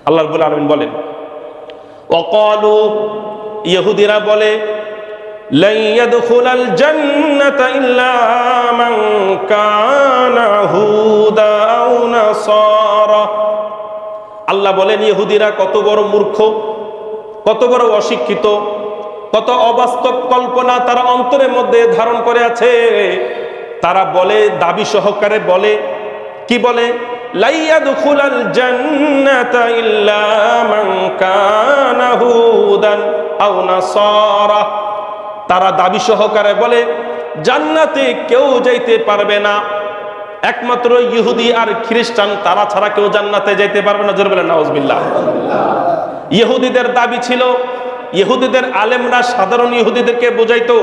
আল্লাহ রাব্বুল আলামিন বলেন, ওয়াকালু, ইহুদিরা বলে, লা ইয়াদখুলাল জান্নাতা ইল্লা মান কানা হুদা আও নাসারা। আল্লাহ বলেন ইহুদিরা কত বড় মূর্খ, কত বড় অশিক্ষিত, কত অবাস্তব কল্পনা তারা অন্তরের মধ্যে ধারণ করে আছে। তারা বলে, দাবি সহকারে বলে, কি বলে? লা ইয়াদখুলাল জান্নাতা ইল্লা মান কানা হুদান আও নাসারা। তারা দাবি সহকারে বলে জান্নাতে কেউ যাইতে পারবে না, একমাত্র ইহুদি আর খ্রিস্টান, তারা ছাড়া কেউ জান্নাতে যাইতে পারবে না। জোরে বলেন নাউজুবিল্লাহ। ইহুদিদের দাবি ছিল, ইহুদিদের আলেমরা সাধারণ ইহুদিদেরকে বোঝাইতো,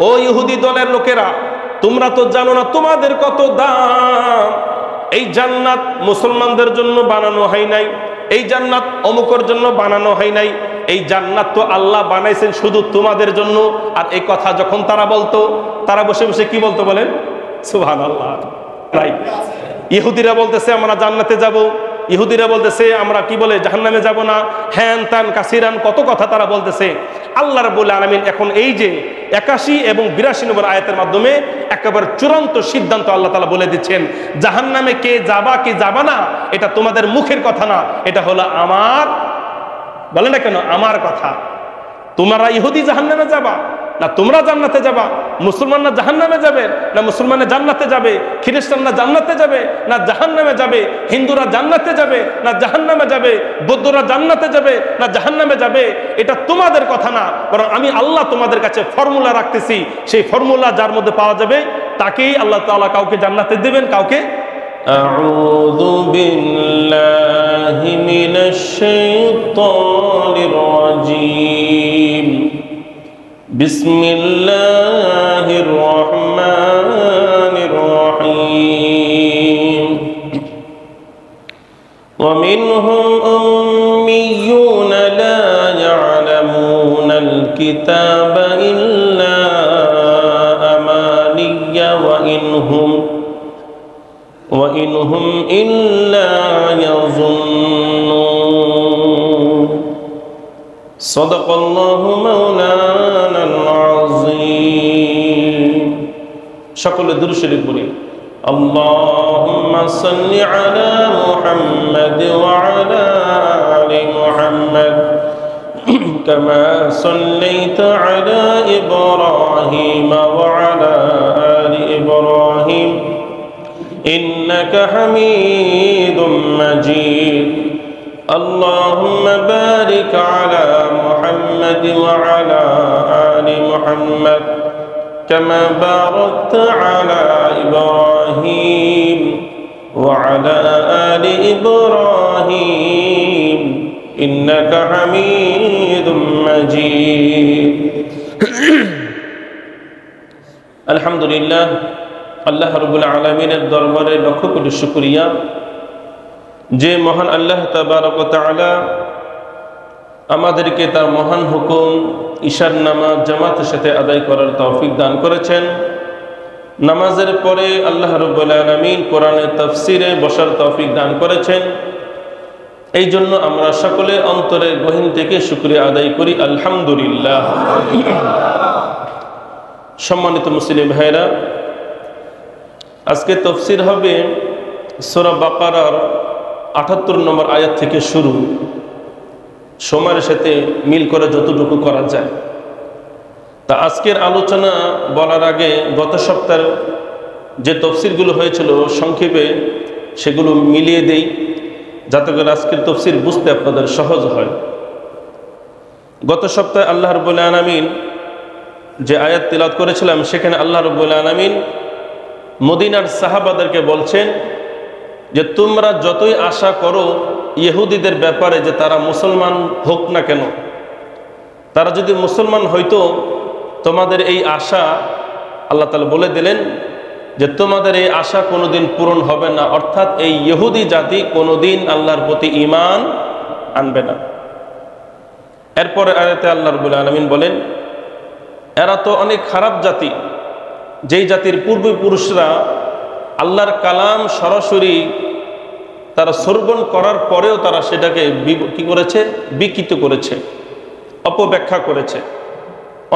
ও ইহুদি দলের লোকেরা, তোমরা তো জানো না তোমাদের কত দাম। এই জান্নাত মুসলমানদের জন্য বানানো হয় নাই, এই জান্নাত অমুকের জন্য বানানো হয় নাই, এই জান্নাত তো আল্লাহ বানাইছেন শুধু তোমাদের জন্য। আর এই কথা যখন তারা বলতো, তারা বসে বসে কি বলতো বলেন? সুবহানাল্লাহ। ইহুদিরা বলতেছে আমরা জান্নাতে যাব, ইহুদিরা বলতেছে আমরা কি বলে জাহান্নামে যাব না, হ্যান তান কাসিরান, কত কথা তারা বলতেছে। আল্লাহ রাব্বুল আলামিন এখন এই যে 81 এবং 82 নম্বর আয়াতের মাধ্যমে একেবারে চূড়ান্ত সিদ্ধান্ত আল্লাহ তাআলা বলে দিচ্ছেন, জাহান্নামে কে যাবা কি যাবা না এটা তোমাদের মুখের কথা না, এটা হলো আমার, বলে না কেন, আমার কথা। তোমরা ইহুদি জাহান্নামে যাবা না তোমরা জান্নাতে যাবা, মুসলমানরা জাহান্নামে যাবে না মুসলমানে জান্নাতে যাবে, খ্রিস্টানরা জান্নাতে যাবে না জাহান্নামে যাবে, হিন্দুরা জান্নাতে যাবে না জাহান্নামে যাবে, বৌদ্ধরা জান্নাতে যাবে না জাহান্নামে যাবে, এটা তোমাদের কথা না, বরং আমি আল্লাহ তোমাদের কাছে ফর্মুলা রাখতেছি। সেই ফর্মুলা যার মধ্যে পাওয়া যাবে তাকেই আল্লাহ তাআলা কাউকে জান্নাতে দেবেন, কাউকে। আউযু বিল্লাহি মিনাশ শাইতানির রাজীম। বিসমিল্লাহির রহমানির রহিম। ওয়া মিনহুম উম্মিয়ুনা লা ইয়ালামুনাল কিতাবা ইল্লা আমানিয়্যা ওয়া ইনহুম ইল্লা ইয়াযুন্নুন। সাদাকাল্লাহু মাওলানাল আযীম। সকলে দুরূদ শরীফ পড়ি। আল্লাহুম্মা সাল্লি আলা মুহাম্মাদ ওয়া আলা আলি মুহাম্মাদ কামা সাল্লাইতা আলা ইব্রাহিম ওয়া আলা আলি ইব্রাহিম ইন্নাকা হামিদুম মাজিদ। اللهم بارك على محمد وعلى آل محمد كما باركت على إبراهيم وعلى آل إبراهيم إنك حميد مجيد الحمد لله আল্লাহ রাব্বুল আলামিনের দরবারে লক্ষ কোটি শুকরিয়া যে মহান আল্লাহ তাবারক ওয়া তাআলা আমাদেরকে তার মহান হুকুম ঈশার নামাজ জামাতের সাথে আদায় করার তৌফিক দান করেছেন। নামাজের পরে আল্লাহ রাব্বুল আলামিন কোরআনের তাফসিরে বসার তৌফিক দান করেছেন। এই জন্য আমরা সকলে অন্তরে গহীন থেকে শুকরিয়া আদায় করি আলহামদুলিল্লাহ। সম্মানিত মুসলিম ভাইরা, আজকে তাফসির হবে সূরা বাকারার ৭৮ নম্বর আয়াত থেকে শুরু, সময়ের সাথে মিল করে যতটুকু করা যায়। তা আজকের আলোচনা বলার আগে গত সপ্তাহের যে তাফসিরগুলো হয়েছিল সংক্ষেপে সেগুলো মিলিয়ে দেই, যাতে করে আজকের তাফসির বুঝতে আপনাদের সহজ হয়। গত সপ্তাহে আল্লাহ রাব্বুল আলামিন যে আয়াত তিলাওয়াত করেছিলাম সেখানে আল্লাহ রাব্বুল আলামিন মদিনার সাহাবাদেরকে বলছেন যে তোমরা যতই আশা করো ইহুদিদের ব্যাপারে যে তারা মুসলমান হোক না কেন, তারা যদি মুসলমান হইতো তোমাদের এই আশা, আল্লাহ তাআলা বলে দিলেন যে তোমাদের এই আশা কোনোদিন পূরণ হবে না, অর্থাৎ এই ইহুদি জাতি কোনোদিন আল্লাহর প্রতি ঈমান আনবে না। এরপরে আয়াতে আল্লাহ রাব্বুল আলামিন বলেন এরা তো অনেক খারাপ জাতি, যেই জাতির পূর্বপুরুষরা আল্লাহর কালাম সরাসরি তারা শ্রবণ করার পরেও তারা সেটাকে কি করেছে, বিকৃত করেছে, অপব্যাখ্যা করেছে,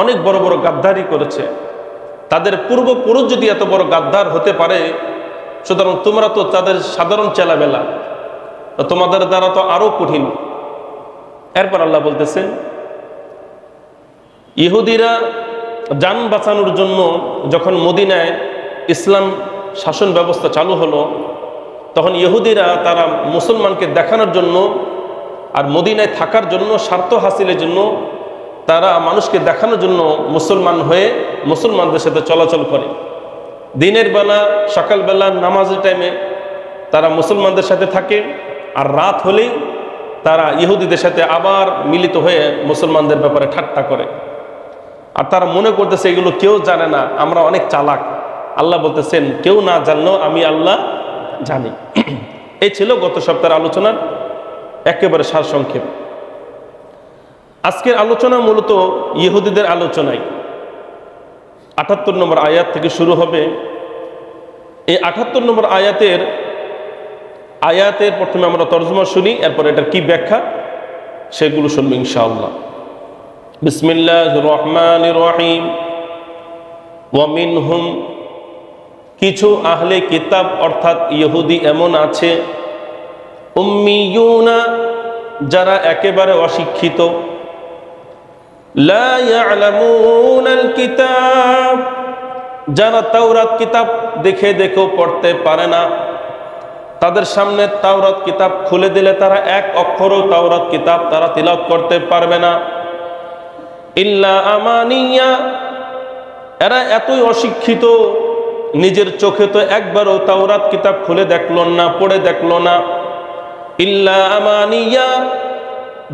অনেক বড় বড় গাদ্দারি করেছে। তাদের পূর্বপুরুষ যদি এত বড় গাদ্দার হতে পারে, সুতরাং তোমরা তো তাদের সাধারণ চেলাবেলা, তোমাদের দ্বারা তো আরো কঠিন। এরপর আল্লাহ বলতেছেন, ইহুদিরা জান বাঁচানোর জন্য যখন মদিনায় ইসলাম শাসন ব্যবস্থা চালু হলো, তখন ইহুদিরা তারা মুসলমানকে দেখানোর জন্য আর মদিনায় থাকার জন্য, স্বার্থ হাসিলের জন্য, তারা মানুষকে দেখানোর জন্য মুসলমান হয়ে মুসলমানদের সাথে চলাচল করে। দিনের বেলা, সকালবেলা নামাজের টাইমে তারা মুসলমানদের সাথে থাকে, আর রাত হলেই তারা ইহুদিদের সাথে আবার মিলিত হয়ে মুসলমানদের ব্যাপারে ঠাট্টা করে। আর তারা মনে করতেছে এগুলো কেউ জানে না, আমরা অনেক চালাক। আল্লাহ বলতেছেন, কেউ না জানলেও আমি আল্লাহ জানি। এই ছিল গত সপ্তাহের আলোচনার একেবারে সারসংক্ষেপ। আজকের আলোচনা মূলত ইহুদিদের আলোচনায় ৭৮ নম্বর আয়াত থেকে শুরু হবে। এই ৭৮ নম্বর আয়াতের প্রথমে আমরা তর্জমা শুনি, এরপর এটার কি ব্যাখ্যা সেগুলো শুনবো ইনশাআল্লাহ। বিসমিল্লাহির রহমানির রহিম। ওয়া মিনহুম, কিছু আহলে কিতাব অর্থাৎ ইহুদি এমন আছে, উম্মিয়ুনা, যারা একেবারে অশিক্ষিত, লা ইয়ালামুনাল কিতাব, যারা তাওরাত কিতাব দেখেও পড়তে পারে না। তাদের সামনে তাওরাত কিতাব খুলে দিলে তারা এক অক্ষরও তাওরাত কিতাব তারা তিলাওয়াত করতে পারবে না। ইল্লা আমানিয়া, এরা এতই অশিক্ষিত, নিজের চোখে তো একবারও তাওরাত কিতাব খুলে দেখলো না, পড়ে দেখলো না। ইল্লা আমানিয়া,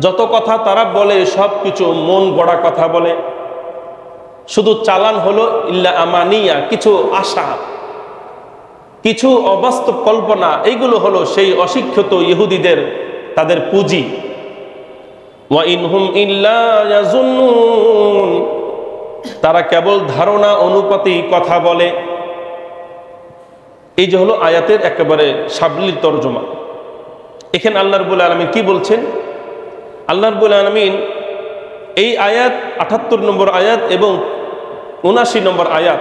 যত কথা তারা বলে সব কিছু মন গড়া কথা বলে, শুধু চালান হলো ইল্লা আমানিয়া, কিছু আশা, কিছু অবাস্তব কল্পনা, এইগুলো হলো সেই অশিক্ষিত ইহুদিদের তাদের পুঁজি। ওয়া ইনহুম ইল্লা ইয়াজুন্নুন, তারা কেবল ধারণা অনুপাতেই কথা বলে। এই যে হলো আয়াতের একেবারে সাবলীল তরজমা। এখানে আল্লাহ রাব্বুল আলামিন কি বলছেন? আল্লাহ রাব্বুল আলামিন এই আয়াত ৭৮ নম্বর আয়াত এবং ৭৯ নম্বর আয়াত,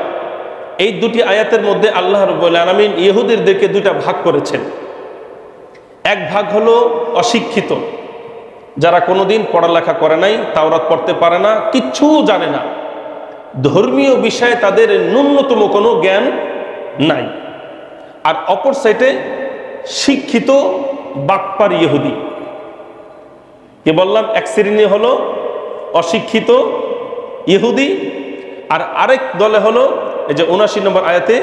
এই দুটি আয়াতের মধ্যে আল্লাহ রাব্বুল আলামিন ইহুদিদেরকে দুইটা ভাগ করেছেন। এক ভাগ হলো অশিক্ষিত, যারা কোনোদিন পড়ালেখা করে নাই, তাওরাত পড়তে পারে না, কিচ্ছু জানে না, ধর্মীয় বিষয়ে তাদের ন্যূনতম কোনো জ্ঞান নাই। আর অপর সাইডে শিক্ষিত বাটপার ইহুদি। কি বললাম? এক শ্রেণী হলো অশিক্ষিত ইহুদি, আর আরেক দলে হলো এই যে ৭৯ নম্বর আয়াতে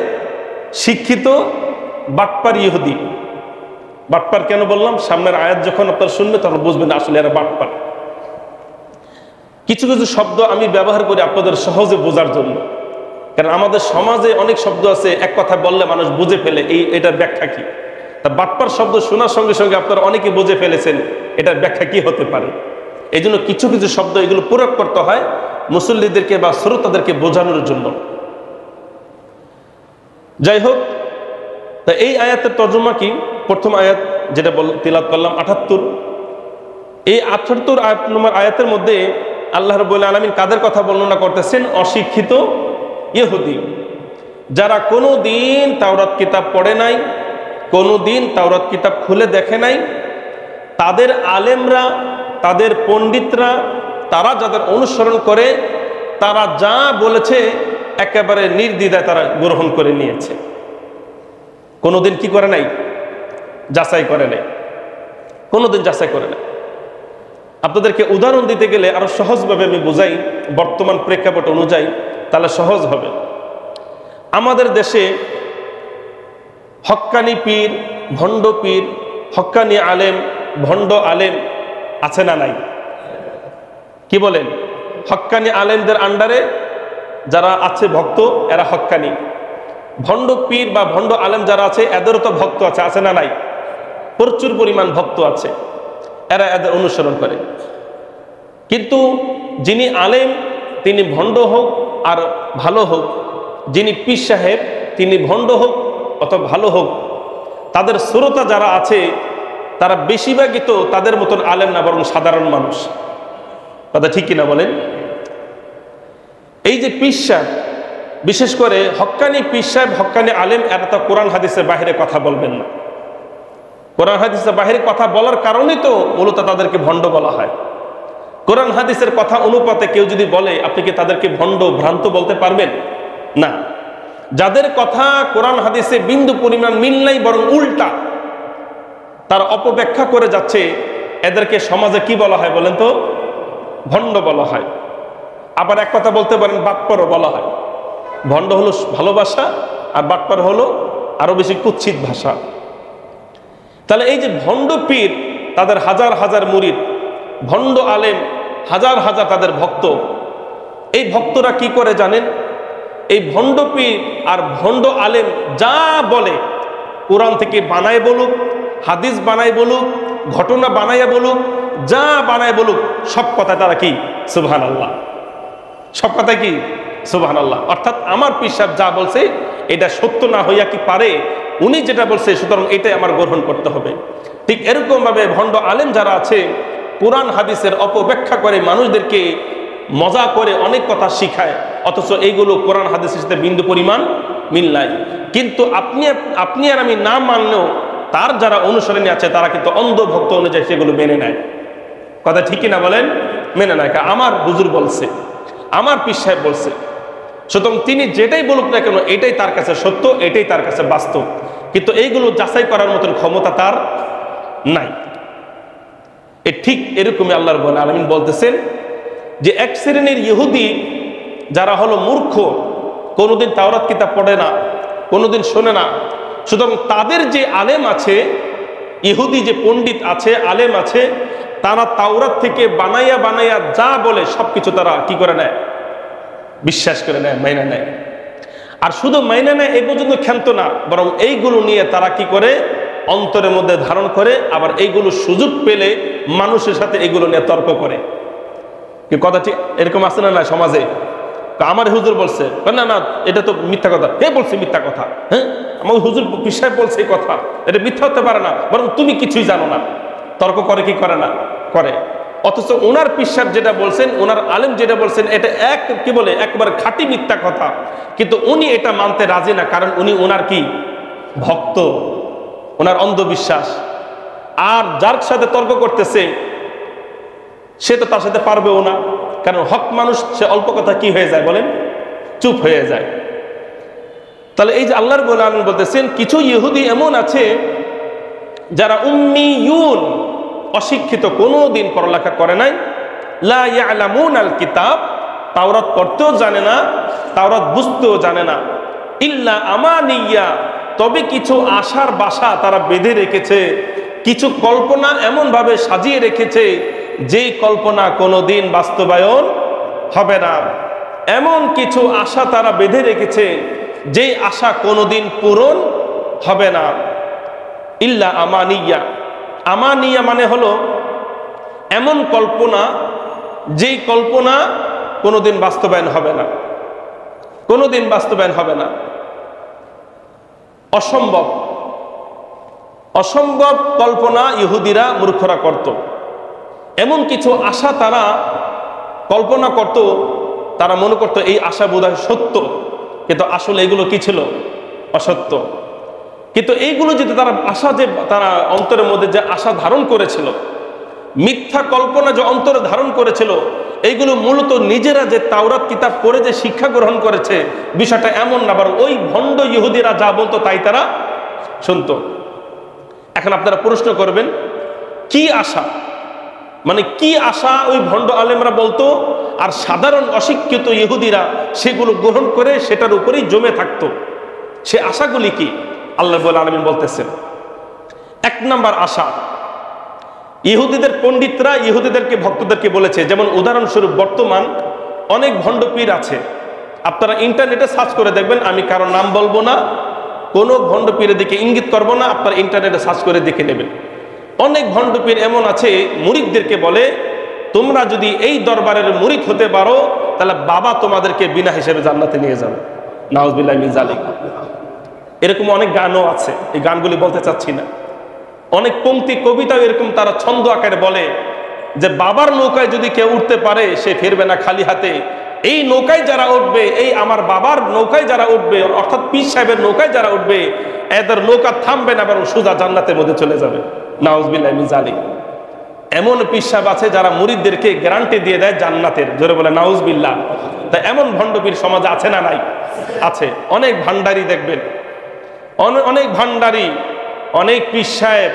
শিক্ষিত বাটপার ইহুদি। বাটপার কেন বললাম? সামনের আয়াত যখন আপনারা শুনবেন তখন বুঝবেন আসলে এরা বাটপার। কিছু কিছু শব্দ আমি ব্যবহার করি আপনাদের সহজে বোঝার জন্য, কারণ আমাদের সমাজে অনেক শব্দ আছে এক কথা বললে মানুষ বুঝে ফেলে এটার ব্যাখ্যা কি। তা বাটপার শব্দ শোনার সঙ্গে সঙ্গে আপনারা অনেকে বুঝে ফেলেছেন এটার ব্যাখ্যা কি হতে পারে। এই জন্য কিছু কিছু শব্দ এগুলো প্রয়োগ করতে হয় মুসল্লিদেরকে বা শ্রোতাদেরকে বোঝানোর জন্য। যাই হোক, তা এই আয়াতের তর্জমা কি? প্রথম আয়াত যেটা তিলাওয়াত করলাম ৭৮, এই ৭৮ নম্বর আয়াতের মধ্যে আল্লাহ রাব্বুল আলামিন কাদের কথা বর্ণনা করতেছেন? অশিক্ষিত ইহুদি, যারা কোনো দিন তাওরাত কিতাব পড়ে নাই, কোনো দিন তাওরাত কিতাব খুলে দেখে নাই, তাদের আলেমরা, তাদের পণ্ডিতরা, তারা যাদের অনুসরণ করে, তারা যা বলেছে একেবারে নির্দ্বিধায় তারা গ্রহণ করে নিয়েছে। কোনোদিন কি করে নাই? যাচাই করে নাই, কোনোদিন যাচাই করে নাই। আপনাদেরকে উদাহরণ দিতে গেলে আরো সহজভাবে আমি বোঝাই, বর্তমান প্রেক্ষাপট অনুযায়ী, তাহলে সহজ হবে। আমাদের দেশে হক্কানি পীর, ভণ্ড পীর, হক্কানি আলেম, ভণ্ড আলেম আছে না নাই? কি বলেন? হক্কানি আলেমদের আন্ডারে যারা আছে ভক্ত, এরা হক্কানি। ভণ্ড পীর বা ভণ্ড আলেম যারা আছে এদেরও তো ভক্ত আছে না নাই? প্রচুর পরিমাণ ভক্ত আছে, এরা এদের অনুসরণ করে। কিন্তু যিনি আলেম তিনি ভণ্ড হোক আর ভালো হোক, যিনি পীর সাহেব তিনি ভণ্ড হোক অথবা ভালো হোক, তাদের শ্রোতা যারা আছে তারা বেশিরভাগই তো তাদের মতন আলেম না, বরং সাধারণ মানুষ। কথা ঠিক কিনা বলেন? এই যে পীর সাহেব, বিশেষ করে হক্কানি পীর সাহেব, হক্কানি আলেম, এরা তো কোরআন হাদিসের বাহিরে কথা বলবেন না। কোরআন হাদিসের বাহিরে কথা বলার কারণেই তো মূলত তাদেরকে ভণ্ড বলা হয়। কোরআন হাদিসের কথা অনুপাতে কেউ যদি বলে, আপনি কি তাদেরকে ভণ্ড, ভ্রান্ত বলতে পারবেন? না। যাদের কথা কোরআন হাদিসে বিন্দু পরিমাণ মিল নাই, বরং উল্টা, তার অপব্যাখ্যা করে যাচ্ছে, এদেরকে সমাজে কি বলা হয় বলেন তো? ভণ্ড বলা হয়। আবার এক কথা বলতে পারেন, বাটপারও বলা হয়। ভণ্ড হলো ভালোবাসা, আর বাটপার হলো আরো বেশি কুৎসিত ভাষা। তাহলে এই যে ভণ্ড পীর, তাদের হাজার হাজার মুরিদ, ভণ্ড আলেম হাজার হাজার তাদের ভক্ত, এই ভক্তরা কি করে জানেন? এই ভণ্ড পীর আর ভণ্ড আলেম যা বলে, কোরআন থেকে বানায় বলুক, হাদিস বানায় বলুক, ঘটনা বানাইয়া বলুক, যা বানায় বলুক, সব কথা তারা কি সুবহানাল্লাহ, সব কথা কি সুবহানাল্লাহ। অর্থাৎ আমার পীর সাহেব যা বলছে এটা সত্য না হইয়া কি পারে, উনি যেটা বলছে সুতরাং এটাই আমার গ্রহণ করতে হবে। ঠিক এরকম ভাবে ভণ্ড আলেম যারা আছে, কোরআন হাদিসের অপব্যাখ্যা করে মানুষদেরকে মজা করে অনেক কথা শিখায়, অথচ এইগুলো কোরআন হাদিসের সাথে বিন্দু পরিমাণ মিল নাই। কিন্তু আপনি আর আমি না মানলেও তার যারা অনুসরণী আছে তারা কিন্তু অন্ধ ভক্ত অনুযায়ী সেগুলো মেনে নেয়। কথা ঠিক না বলেন? মেনে নেয়। আমার হুজুর বলছে, আমার পীর সাহেব বলছে, সুতরাং তিনি যেটাই বলুক না কেন এটাই তার কাছে সত্য, এটাই তার কাছে বাস্তব। কিন্তু এইগুলো যাচাই করার মতন ক্ষমতা তার নাই। ঠিক এরকমই আল্লাহ রাব্বুল আলামিন বলতেছেন যে এক শ্রেণীর ইহুদি যারা হলো মূর্খ, কোনোদিন তাওরাত কিতাব পড়ে না, কোনোদিন শোনে না, সুতরাং তাদের যে আলেম আছে, ইহুদি যে পণ্ডিত আছে, আলেম আছে, তারা তাওরাত থেকে বানাইয়া বানাইয়া যা বলে সবকিছু তারা কি করে নেয়? বিশ্বাস করে নেয়, মাইনা নেয়। আর শুধু মাইনা নেয় এই পর্যন্ত ক্ষান্ত না, বরং এইগুলো নিয়ে তারা কি করে? অন্তরের মধ্যে ধারণ করে, আবার এইগুলো সুযোগ পেলে মানুষের সাথে এগুলো নিয়ে তর্ক করে। কি কথা ঠিক এরকম আছে না? না সমাজে আমার হুজুর বলছে, না না এটা তো মিথ্যা কথা, হে বলছে মিথ্যা কথা, হ্যাঁ আমার হুজুর পীর সাহেব বলছে এই কথা, এটা মিথ্যা হতে পারে না, বরং তুমি কিছুই জানো না। তর্ক করে কি করে না? করে। অথচ ওনার পীর সাহেব যেটা বলছেন, ওনার আলেম যেটা বলছেন, এটা কি বলে একবারে খাঁটি মিথ্যা কথা, কিন্তু উনি এটা মানতে রাজি না, কারণ উনি ওনার কি ভক্ত, ওনার অন্ধবিশ্বাস। আর যার সাথে তর্ক করতেছে সে তো তার সাথে পারবেও না, কারণ হক মানুষ, সে অল্প কথা কি হয়ে যায় বলেন? চুপ হয়ে যায়। তাহলে এই যে আল্লাহ রাব্বুল আলামিন বলতেছেন, কিছু ইহুদি এমন আছে যারা উম্মিয়ুন, অশিক্ষিত, কোনোদিন পড়ালেখা করে নাই, লা ইয়ালামুনাল কিতাব, তাওরাত পড়তেও জানে না, তাওরাত বুঝতেও জানে না, ইল্লা আমানিয়া, তবে কিছু আশার বাসা তারা বেঁধে রেখেছে, কিছু কল্পনা এমন ভাবে সাজিয়ে রেখেছে যেই কল্পনা কোনোদিন বাস্তবায়ন হবে না। এমন কিছু আশা তারা বেঁধে রেখেছে যেই আশা কোনোদিন পূরণ হবে না। ইল্লা আমানিয়া, আমানিয়া মানে হলো এমন কল্পনা যেই কল্পনা কোনোদিন বাস্তবায়ন হবে না, কোনোদিন বাস্তবায়ন হবে না। অসম্ভব, অসম্ভব কল্পনা ইহুদিরা মূর্খরা করত। এমন কিছু আশা তারা কল্পনা করত, তারা মনে করত এই আশা বোধহয় সত্য, কিন্তু আসলে এগুলো কি ছিল? অসত্য। কিন্তু এইগুলো যে তারা আশা, যে তারা অন্তরের মধ্যে যে আশা ধারণ করেছিল, মিথ্যা কল্পনা যে অন্তরে ধারণ করেছিল, এইগুলো মূলত নিজেরা যে তাওরাত কিতাব পড়ে যে শিক্ষা গ্রহণ করেছে, বিষয়টা এমন না, বরং ওই ভণ্ড ইহুদিরা যা বলতো তাই তারা শুনতো। এখন আপনারা প্রশ্ন করবেন, কি আশা, মানে কি আশা ওই ভণ্ড আলেমরা বলতো, আর সাধারণ অশিক্ষিত ইহুদিরা সেগুলো গ্রহণ করে সেটার উপরেই জমে থাকতো? সে আশাগুলি কি? আল্লাহ রাব্বুল আলামিন বলতেছেন, এক নাম্বার আশা, ইহুদিদের পণ্ডিতরা ইহুদিদেরকে, ভক্তদেরকে বলেছে, যেমন উদাহরণস্বরূপ বর্তমান অনেক ভণ্ড পীর আছে, আপনারা ইন্টারনেটে সার্চ করে দেখবেন, আমি কারো নাম বলবো না, কোনো ভণ্ড পীরের দিকে ইঙ্গিত করবো না, আপনারা ইন্টারনেটে সার্চ করে দেখে নেবেন। অনেক ভণ্ড পীর এমন আছে, মুরিদদেরকে বলে, তোমরা যদি এই দরবারের মুরিদ হতে পারো তাহলে বাবা তোমাদেরকে বিনা হিসেবে জান্নাতে নিয়ে যাবে। নাউজুবিল্লাহি মিন যালিক। এরকম অনেক গানও আছে, এই গানগুলি বলতে চাচ্ছি না। অনেক পংক্তি কবিতাও এরকম তারা ছন্দ আকারে বলে যে বাবার নৌকায় যদি কেউ উঠতে পারে সে ফিরবে না খালি হাতে। এই নৌকায় যারা উঠবে, এই আমার বাবার নৌকায় যারা উঠবে, অর্থাৎ পীর সাহেবের নৌকায় যারা উঠবে, এদের নৌকা থামবে না, বরং সোজা জান্নাতের মধ্যে চলে যাবে। নাউজুবিল্লাহি মিন যালিক। এমন পীর সাহেব আছে যারা মুরিদদেরকে গ্যারান্টি দিয়ে দেয় জান্নাতের, জোরে বলে নাউজুবিল্লাহ। তাই এমন ভণ্ড পীর সমাজে আছে না নাই? আছে। অনেক ভান্ডারি দেখবেন, অনেক ভান্ডারি, অনেক পীর সাহেব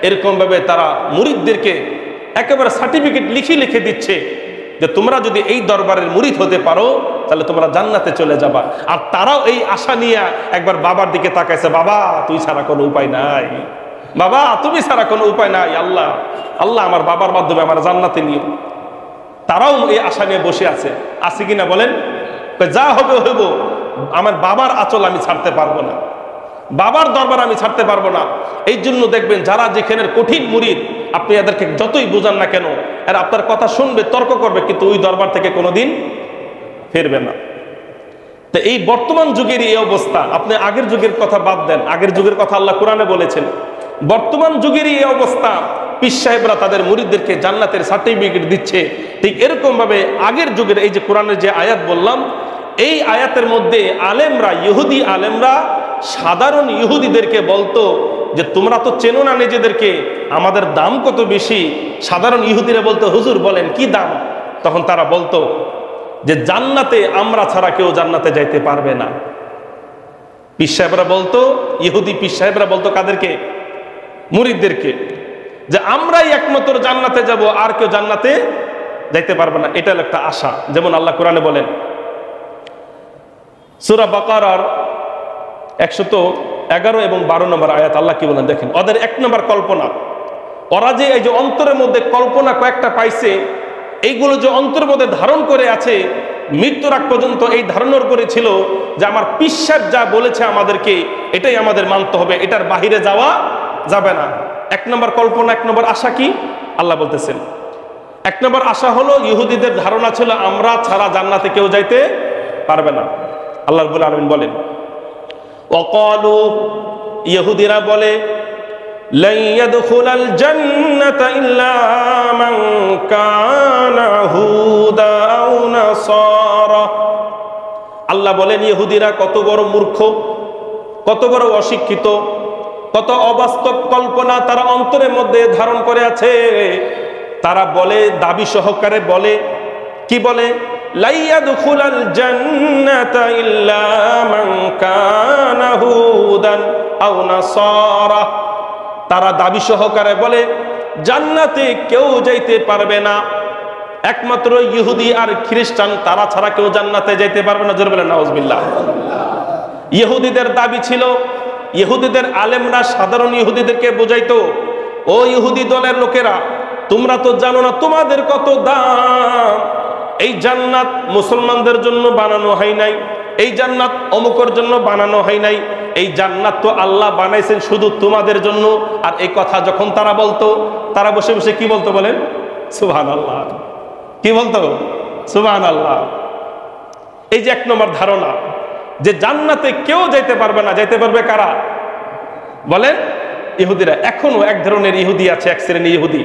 এরকম ভাবে তারা মুরিদদেরকে একেবারে সার্টিফিকেট লিখে দিচ্ছে যে তোমরা যদি এই দরবারের মুরিদ হতে পারো তাহলে তোমরা জান্নাতে চলে যাবা। আর তারাও এই আশা নিয়ে একবার বাবার দিকে তাকাইছে, বাবা তুই ছাড়া কোনো উপায় নাই, বাবা তুমি ছাড়া কোনো উপায় নাই, আল্লাহ আল্লাহ আমার বাবার মাধ্যমে আমার জান্নাতে নিও। তারাও এই আশা নিয়ে বসে আছে কিনা বলেন? যা হবে হইব, আমার বাবার আঁচল আমি ছাড়তে পারবো না, বাবার দরবার আমি ছাড়তে পারবো না। এই জন্য দেখবেন যারা যেখানের কঠিন মুরিদ, আপনি এদেরকে যতই বোঝান না কেন, এরা আপনার কথা শুনবে, তর্ক করবে, কিন্তু ওই দরবার থেকে কোনোদিন ফিরবে না। তো এই বর্তমান যুগের এই অবস্থা। আপনি আগের যুগের কথা বাদ দেন, আগের যুগের কথা আল্লাহ কোরআনে বলেছেন। বর্তমান যুগের এই অবস্থা, পীর সাহেবরা তাদের মুরিদদেরকে জান্নাতের সার্টিফিকেট দিচ্ছে। ঠিক এরকম ভাবে আগের যুগের এই যে কোরআনের যে আয়াত বললাম, এই আয়াতের মধ্যে আলেমরা, ইহুদি আলেমরা সাধারণ ইহুদিদেরকে বলতো যে তোমরা তো চেনো না নিজেদেরকে, আমাদের দাম কত বেশি। সাধারণ ইহুদিরা বলতো, হুজুর বলেন কি দাম? তখন তারা বলতো যে জান্নাতে আমরা ছাড়া কেউ জান্নাতে যাইতে পারবে না। পীর সাহেবরা বলতো, ইহুদি পীর সাহেবরা বলতো কাদেরকে? মুরিদদেরকে, যে আমরাই একমাত্র জান্নাতে যাব, আর কেউ জান্নাতে যাইতে পারবে না। এটা হলো একটা আশা। যেমন আল্লাহ কোরআনে বলেন, সূরা বাকারার 111 এবং 12 নম্বর আয়াত, আল্লাহ কি বলেন দেখেন। ওদের এক নম্বর কল্পনা, ওরা যে এই যে অন্তরের মধ্যে কল্পনা কয়েকটা পাইছে, এইগুলো যে অন্তরের মধ্যে ধারণ করে আছে, মৃত্যুর আগ পর্যন্ত এই ধারণার করে ছিল যে আমার পীর সাহেব যা বলেছে আমাদেরকে এটাই আমাদের মানতে হবে, এটার বাহিরে যাওয়া যাবে না। এক নম্বর কল্পনা, এক নম্বর আশা কি আল্লাহ বলতেছেন? এক নম্বর আশা হলো ইহুদিদের ধারণা ছিল আমরা ছাড়া জান্নাতে কেউ যাইতে পারবে না। আল্লাহ রাব্বুল আলামিন বলেন, ওয়াকালু, ইহুদিরা বলে, lan yadkhulal jannata illa man kana হুদা আও নাসারা। আল্লাহ বলেন ইহুদিরা কত বড় মূর্খ, কত বড় অশিক্ষিত, কত অবাস্তব কল্পনা তারা অন্তরের মধ্যে ধারণ করে আছে। তারা বলে, দাবি সহকারে বলে, কি বলে? লা ইয়াদখুলাল জান্নাতা ইল্লা মান কানা হুদান আও নাসারা। তারা দাবি সহকারে বলে জান্নাতে কেউ যাইতে পারবে না, একমাত্র ইহুদি আর খ্রিস্টান, তারা ছাড়া কেউ জান্নাতে যাইতে পারবে না। জোরে বলেন নাউজুবিল্লাহ। ইহুদিদের দাবি ছিল, ইহুদিদের আলেমরা সাধারণ ইহুদিদেরকে বোঝাইতো, ও ইহুদি দলের লোকেরা, তোমরা তো জানো না তোমাদের কত দাম। এই জান্নাত মুসলমানদের জন্য বানানো হয় নাই, এই জান্নাত অমুকের জন্য বানানো হয় নাই, এই জান্নাত তো আল্লাহ বানাইছেন শুধু তোমাদের জন্য। আর এই কথা যখন তারা বলতো, তারা বসে বসে কি বলতো বলেন? সুবহানাল্লাহ। কি বলতো? সুবহানাল্লাহ। এই যে এক নম্বর ধারণা যে জান্নাতে কেউ যাইতে পারবে না, যাইতে পারবে কারা বলেন? ইহুদিরা। এখনো এক ধরনের ইহুদি আছে, এক শ্রেণী ইহুদি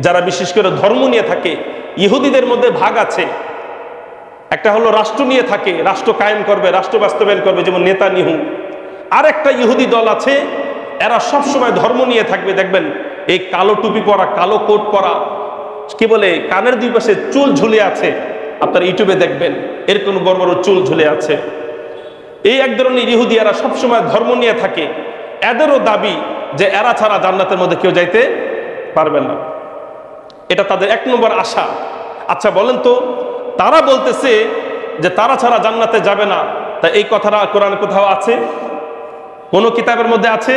যারা বিশেষ করে ধর্ম নিয়ে থাকে। ইহুদিদের মধ্যে ভাগ আছে, একটা হলো রাষ্ট্র নিয়ে থাকে, রাষ্ট্র কায়েম করবে, রাষ্ট্র বাস্তবায়ন করবে, যেমন নেতানিয়াহু। আর একটা ইহুদি দল আছে, এরা সব সময় ধর্ম নিয়ে থাকবে। দেখবেন এই কালো টুপি পরা, কালো কোট পরা, কি বলে, কানের দুই পাশে চুল ঝুলে আছে, আপনার ইউটিউবে দেখবেন এরকম বড় বড় চুল ঝুলে আছে। এই এক ধরনের ইহুদি, এরা সবসময় ধর্ম নিয়ে থাকে। এদেরও দাবি যে এরা ছাড়া জান্নাতের মধ্যে কেউ যাইতে পারবে না। এটা তাদের এক নম্বর আশা। আচ্ছা বলেন তো, তারা বলতেছে যে তারা ছাড়া জান্নাতে যাবে না, তা এই কথাটা কোরআনে কোথাও আছে? কোন কিতাবের মধ্যে আছে?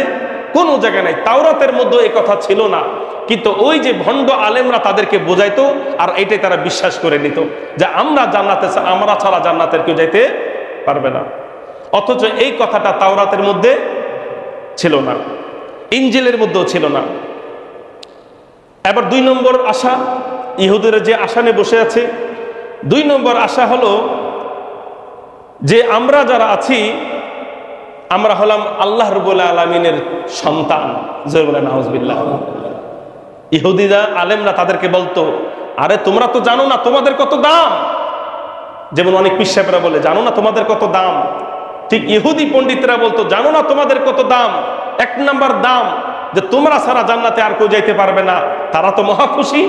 কোন জায়গায় নাই। তাওরাতের মধ্যে এই কথা ছিল না, কিন্তু ওই যে ভণ্ড আলেমরা তাদেরকে বোঝাইতো, আর এইটাই তারা বিশ্বাস করে নিত যে আমরা জান্নাতে, আমরা ছাড়া জান্নাতের কেউ যাইতে পারবে না। অথচ এই কথাটা তাওরাতের মধ্যে ছিল না, ইনজিলের মধ্যেও ছিল না। এবার দুই নম্বর আশা, ইহুদিরা যে আশা নিয়ে বসে আছে, দুই নম্বর আশা হলো যে আমরা যারা আছি আমরা হলাম আল্লাহ রাব্বুল আলামিনের সন্তান। জোরে বলেন নাউজুবিল্লাহ। ইহুদিরা আলেমরা তাদেরকে বলতো, আরে তোমরা তো জানো না তোমাদের কত দাম। যেমন অনেক পীর সাহেবরা বলে, জানো না তোমাদের কত দাম। ঠিক ইহুদি পণ্ডিতরা বলতো, জানো না তোমাদের কত দাম। এক নাম্বার দাম যে তোমরা সারা জান্নাতে আর কেউ যাইতে পারবে না। তারা তো মহা খুশি।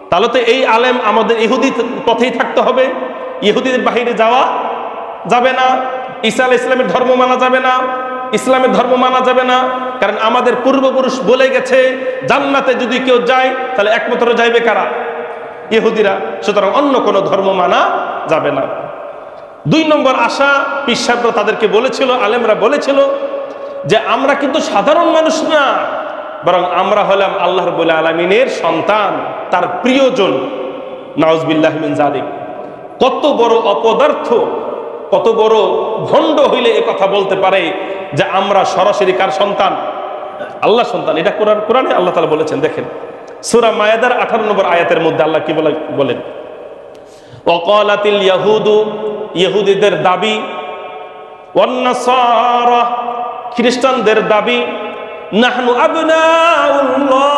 তাহলে তো এই আলেম আমাদের ইহুদি পথেই থাকতে হবে, ইহুদিদের বাহিরে যাওয়া যাবে না, ঈসা আলাইহিস সালামের ধর্ম মানা যাবে না, ইসলামের ধর্ম মানা যাবে না। কারণ আমাদের পূর্বপুরুষ বলে গেছে জান্নাতে যদি কেউ যায় তাহলে একমাত্র যাইবে কারা? ইহুদিরা। সুতরাং অন্য কোনো ধর্ম মানা যাবে না। 2 নম্বর আশা পীর সাহেবরা তাদেরকে বলেছিল, আলেমরা বলেছিল যে আমরা কিন্তু সাধারণ মানুষ না, বরং আমরা হলাম আল্লাহ রাব্বুল আলামিনের সন্তান, তার প্রিয়জন। নাউজুবিল্লাহি মিন যালিক। কত বড় অপদার্থ, কত বড় ভণ্ড হইলে এ কথা বলতে পারে যে আমরা সরাসরি কার সন্তান? আল্লাহ সন্তান। এটা কোরআনে আল্লাহ তাআলা বলেছেন। দেখেন সূরা মায়েদার 18 নম্বর আয়াতের মধ্যে আল্লাহ কি বলেন, ওয়াকালাতিল ইয়াহুদু, ইহুদিদের দাবি, ওয়ান নাসারা, খ্রিস্টানদের দাবি, নাহনু আবনাউল্লাহ